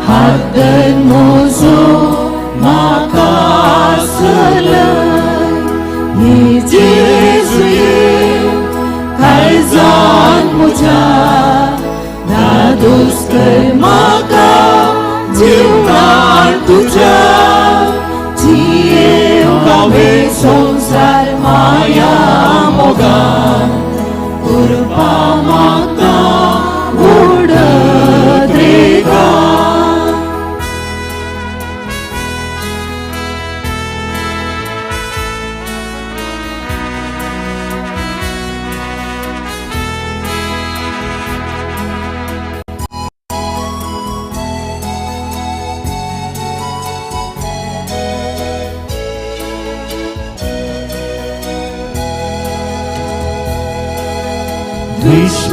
हातन म्हजो म्हाका चलय. हे जेजुये काळजान म्हज्या धादोस कर म्हाका जेवणान तुज्या. जिये हांवें संवसार माया मोगान उरपा मागता व्हड रेगान.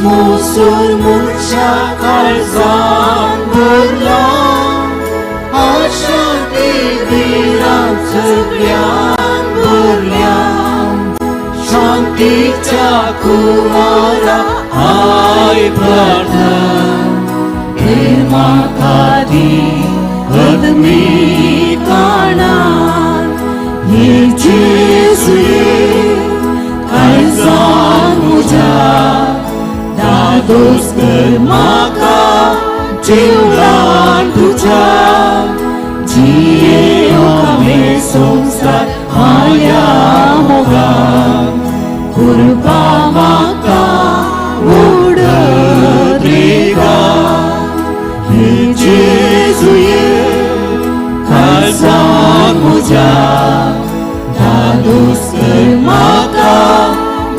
मोसोर मनशा काळजान भरला आशा देविरान सगळ्यान भरल्या शांतीच्या कुमारा आय प्रार्थना प्रेमाखादी अदमी काणार हे जेजुये काळजान मुझ्या दादोस कर म्हाका जीवरान तुझ्या जिये आमी संसार माया मोगान कृपा म्हाका उडत रेगा हे जेजुये काळजान मुझ्या दादोस कर म्हाका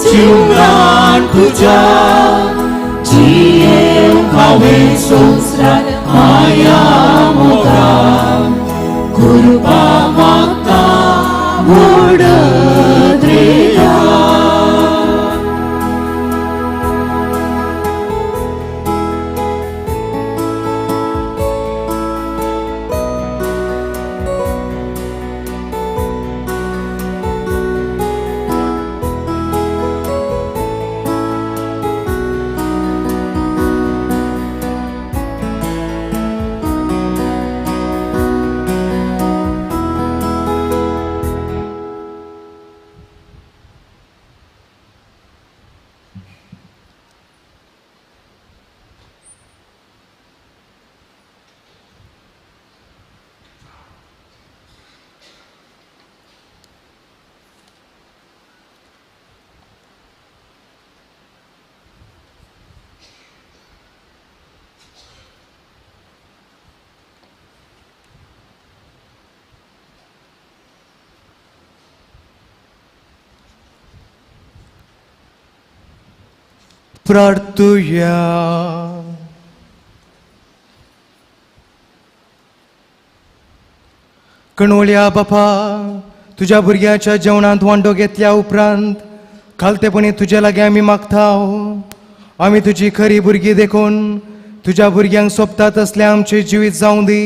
जीवरान तुझ्या जिये हांवें संसार माया मोगान कृपा म्हाका उडत रेगा प्रार्थुया. कणवल्या बापा, तुझ्या भुरग्याच्या जेवणांत वांटो घेतल्या उपरांत खालतेपणी तुझ्या लागीं आमी मागताव. आमी तुजी खरी भुरगीं देखून तुझ्या भुरग्यांक सोबतात असले आमचे जिवीत जावं दी.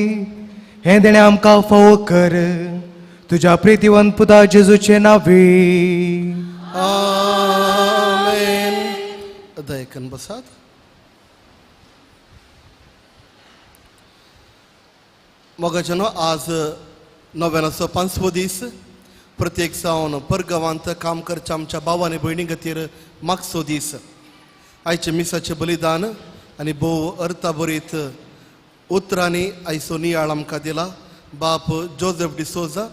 हें देणें आमकां फावो कर. तुझ्या प्रितीवंत पुता जेजूचे नांवे. आमेन. दयकन बसात. मोगाचनो आज नव्यानाचो 5वो दीस प्रत्येक जावन परगांवांत काम करच्या आमच्या भाव आनी भयणी खातीर मागचो दीस. आयचे मिसाचें बलिदान आनी भोव अर्थाभरीत उतरांनी आयचो नियाळ आमकां दिला. बाप जोझेफ डिसोजा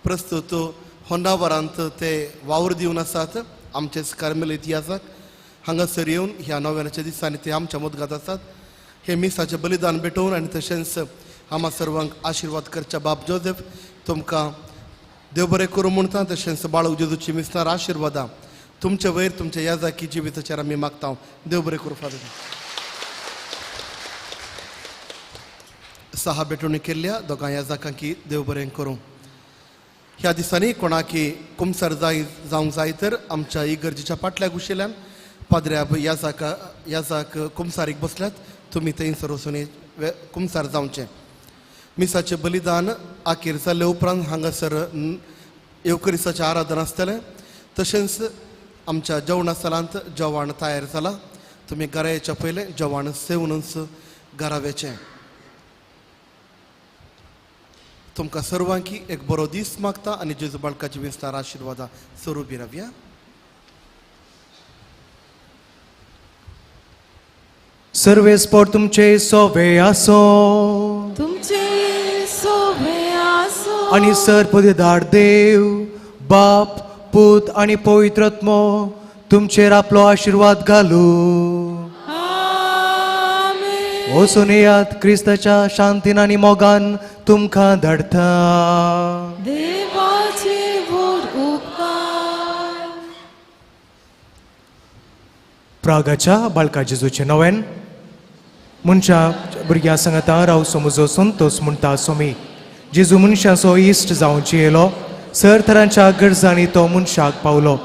प्रस्तुत होंडावरांत ते वावर दिवन आसात आमचेच कार्मेल इतिहासाक. हांगासर येवन ह्या नव्यानाच्या दिसांनी ते आमच्या मदगांत आसात. हे मिसाचें बलिदान भेटोवन आनी तशेंच आम्हा सर्वांक आशिर्वाद करच्या बाप जोझेफ तुमकां देव बरें करूं म्हणटा. तशेंच बाळू जेजूची मिसनार आशिर्वादां तुमचे वयर तुमच्या याजाकी जिविताचेर आमी मागता. देव बरें करूं फादर. 6 भेटोवणी केल्ल्या दोगां याजकांकी देव बरें करूं. ह्या दिसांनी कोणाकी कुमसार जावंक जाय तर आमच्या इगर्जेच्या फाटल्या कुशेल्यान पाद्र्या याजाक कुमसारीक बसल्यात. तुमी थंयसर वचून कुमसार जावचें. मिसाचें बलिदान आखीर जाल्ले उपरांत हांगासर येवकरिसाचें आराधन आसतलें. तशेंच आमच्या जेवणा स्थलांत जेवण तयार जालां. तुमी घरा येवच्या पयलें जेवण सेवनूच घरा वेचें. तुमकां सर्वांकी एक बरो दीस मागता आनी जेजू बाळकाची विस्तार आशिर्वादां स्वरूप रावया. सर्वेस्पर तुमचे सोवे आसो. तुमचे सोबे आसो. आणि सर्पदिदार देव बाप पूत आणि पवित्रत्मो तुमचेर आपलो आशिर्वाद घालू. आमेन. वचून येयात. क्रिस्ताच्या शांतीन आनी मोगान तुमकां धाडटा. देवाचे व्हड उपकार. प्रागाच्या बाळका जेजूचे नवेन मनशा भुरग्यां सांगता रावचो म्हजो संतोष म्हणटा सोमी. जेजू मनशाचो इश्ट जावची येयलो. सर तरांच्या गरजांनी तो मनशाक पावलो.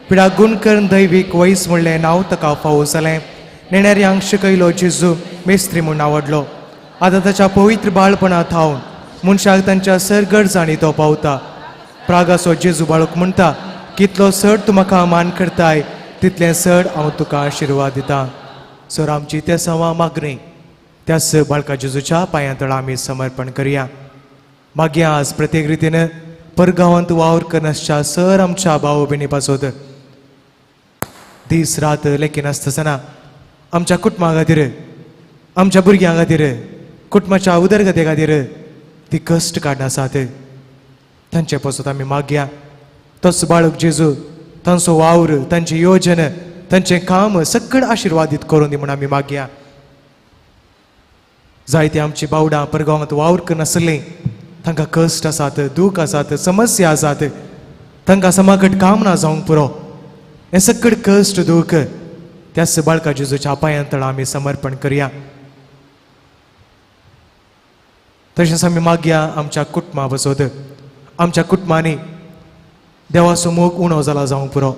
पिडाक गुण करून दैवीक वैस म्हणलें नांव ताका फावो जालें. नेणाऱ्या अंश कैलो जेजू मेस्त्री म्हणून आवडलो आता ताच्या पवित्र बाळपणात हावन मनशाक तांच्या सरगरजांनी तो पावता प्रागासो जेजू बाळक म्हणटा कितलो चड तूं म्हाका मान करताय तितलें चड हांव तुका आशिर्वाद दितां सर आमची त्या सवा मागणी त्याच बाळका जेजूच्या पांयां तळा आमी समर्पण करया मागया आज प्रत्येक रितीन परगांवांत वावर करनासच्या सर आमच्या भाव भयणी पासत दीस रात लेखीन आसतना आमच्या कुटुंबा खातीर आमच्या भुरग्यां खातीर कुटुंबाच्या उदरगते खातीर ती कश्ट काडना आसात तांचे पासत आमी मागया तोच बाळक जेजू तांचो वावर तांची योजन तांचें काम सकड आशिर्वादीत करून दी म्हूण आमी मागया जायती आमची बावडां परगांवांत वावर करनासलीं तांकां कश्ट आसात दूख आसात समस्या आसात तांकां समाकट काम ना जावंक पुरो हें सकड कश्ट दूख त्याच बाळका जेजूच्या पांयां तळा आमी समर्पण करया तशेंच आमी मागया आमच्या कुटुंबा बसत आमच्या कुटुंबांनी देवाचो मोग उणो जाला जावंक पुरो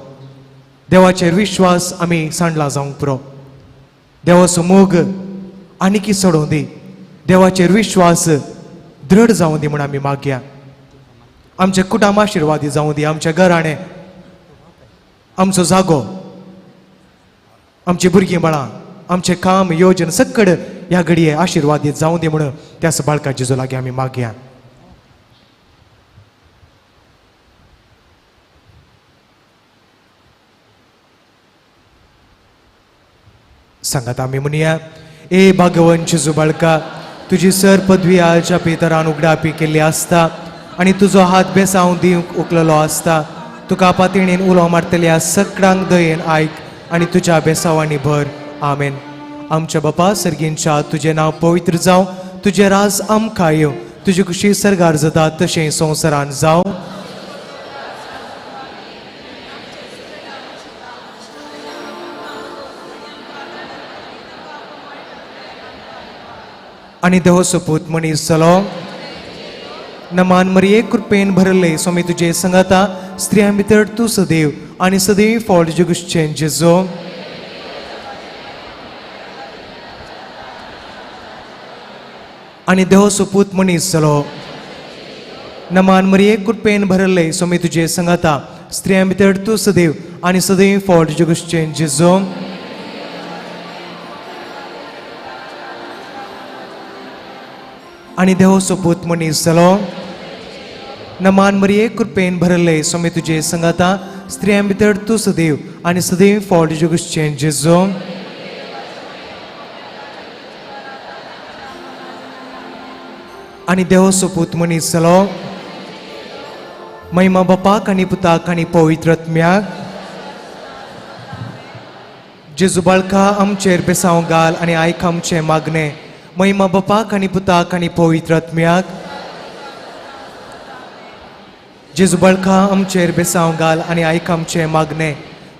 देवाचेर विश्वास आमी सांडला जावंक पुरो देवाचो मोग आनीक सोडून दी देवाचेर विश्वास दृढ जावं दी म्हूण आमी मागया आमचे कुटुंब आशिर्वादी जावं दी आमच्या घराणें आमचो जागो आमची भुरगीं बाळां आमचें काम योजन सकड ह्या घडये आशिर्वादीत जावं दी म्हणून त्याच बाळका जेजू लागीं आमी मागया सांगात आमी म्हणया ए भागवन जेजू बाळका तुजी सर पदवी आलच्या पेतरान उगडापी केल्ली आसता आनी तुजो हात बेसांव दिवंक उखललो आसता तुका पातळीन उलो मारतल्या सकडांक दयेन आयक आनी तुज्या बेसांवांनी भर आमेन आमच्या बापा सर्गींच्या तुजें नांव पवित्र जावं तुजें राज आमकां येवं तुजी खुशी सरगार जाता तशें संवसारान जावं आनी देहो सोपूत मनीस जालो नमान मरिये कृपेन भरले स्वामी तुजे संगता स्त्रियां भितर तूं सदैव आनी सदैव फळ जगुश्चें जेजो आनी देहो सोपूत मनीस जालो नमान मरिये कृपेन भरले स्वामी तुजे संगता स्त्रियां भितर तूं सदैव आनी सदैव फळ जगुश्चें जेजो आनी देहो सोपूत मनीस जालो नमान मरिये कृपेन भरले स्वामी तुजे संगता स्त्रियां भितर तूं सदैव आनी सदैव फळ जगुश्चें जेजो आनी देहो सोपूत मनीस जालो महिमा बापाक आनी पुताक आनी पवित्र आत्म्याक जेजू बाळका आमचेर बेसांव घाल आनी आयक आमचें मागणें महिमा बापाक आनी पुताक आनी पवित्र आत्म्याक जेजू बाळका आमचेर बेसांव घाल आनी आयक आमचें मागणें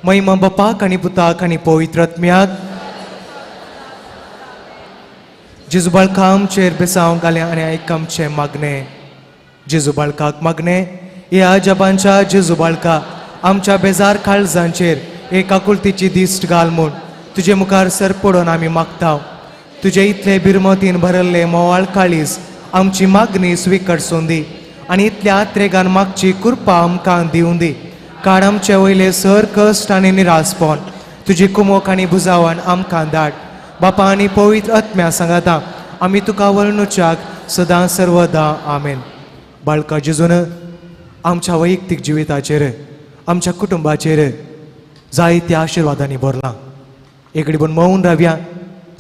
महिमा बापाक आनी पुताक आनी पवित्र आत्म्याक जेजू बाळका आमचेर बेसांव घाल आनी आयक आमचें मागणें जेजू बाळकाक मागणें ह्या जपांच्या जेजू बाळका आमच्या बेजार काळजांचेर एक आकुलतेची दिश्ट घाल म्हूण तुजे मुखार सर पडोवन आमी मागता तुजे इतले बिरमतीन भरल्ले मोवाळ काळीज आमची मागणी स्वीकारसून दी आनी इतल्या आत्रेगान मागची कृपा आमकां दिवून दी काड आमचे वयले सर कश्ट आनी निरासपण तुजी कुमोक आनी बुजावण आमकां धाड बापा आनी पवित्र आत्म्या सांगाता आमी तुका वळणुच्याक सदां सर्वदा आमेन बाळका जेजून आमच्या वैयक्तीक जिविताचेर आमच्या कुटुंबाचेर जायत्या आशिर्वादांनी भरलां एक बन मौन रावया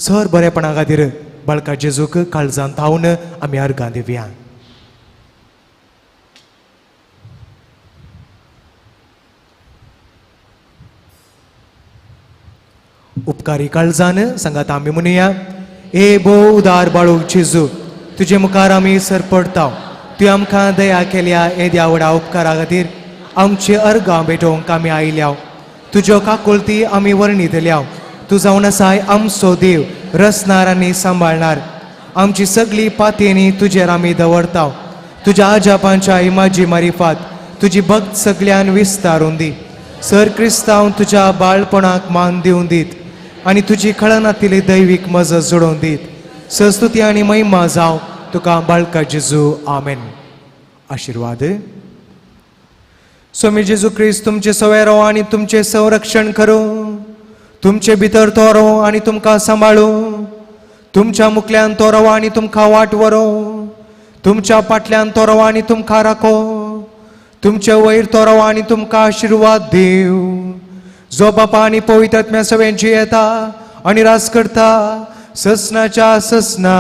सर बरेपणा खातीर बाळका जेजूक काळजांत थावन आमी अर्गां दिवया उपकारी काळजान सांगात आमी म्हणया ए बो उदार बाळूक जेजू तुजे मुखार आमी सरपडता तुवें आमकां दया केल्या हे देवडा उपकारा खातीर आमची अर्गां भेटोवंक आमी आयल्या तुज्यो काकुलती आमी वर्णितल्या तूं जावन आसाय आमचो देव रचणार आनी सांबाळणार आमची सगळी पातयेनी तुजेर आमी दवरता तुज्या आजापांच्या इमाजी मारिफात तुजी भक्त सगळ्यान विस्तारून दी सर क्रिस्तांव तुज्या बाळपणाक मान दिवन दीत आणि तुझी खळणातील दैविक मज जोडून दीत संस्तुती आणि महिमा जाव तुका बाळका जेजू आमेन. आशीर्वाद. स्वामी जेजू ख्रिस्त तुमचे सवय राव आणि तुमचे संरक्षण करो, तुमचे भितर तो राव आणि तुमका सांभाळू, तुमच्या मुखल्यान तो राव आणि तुमका वाट वरो, तुमच्या पाटल्यान तो राव आणि तुमका राखो, तुमच्या वयर तो राव आणि तुमका आशीर्वाद देव, जो बापा आणि पवित्र आत्म्या सगळ्यांची येता आणि रास करता ससनाच्या ससना.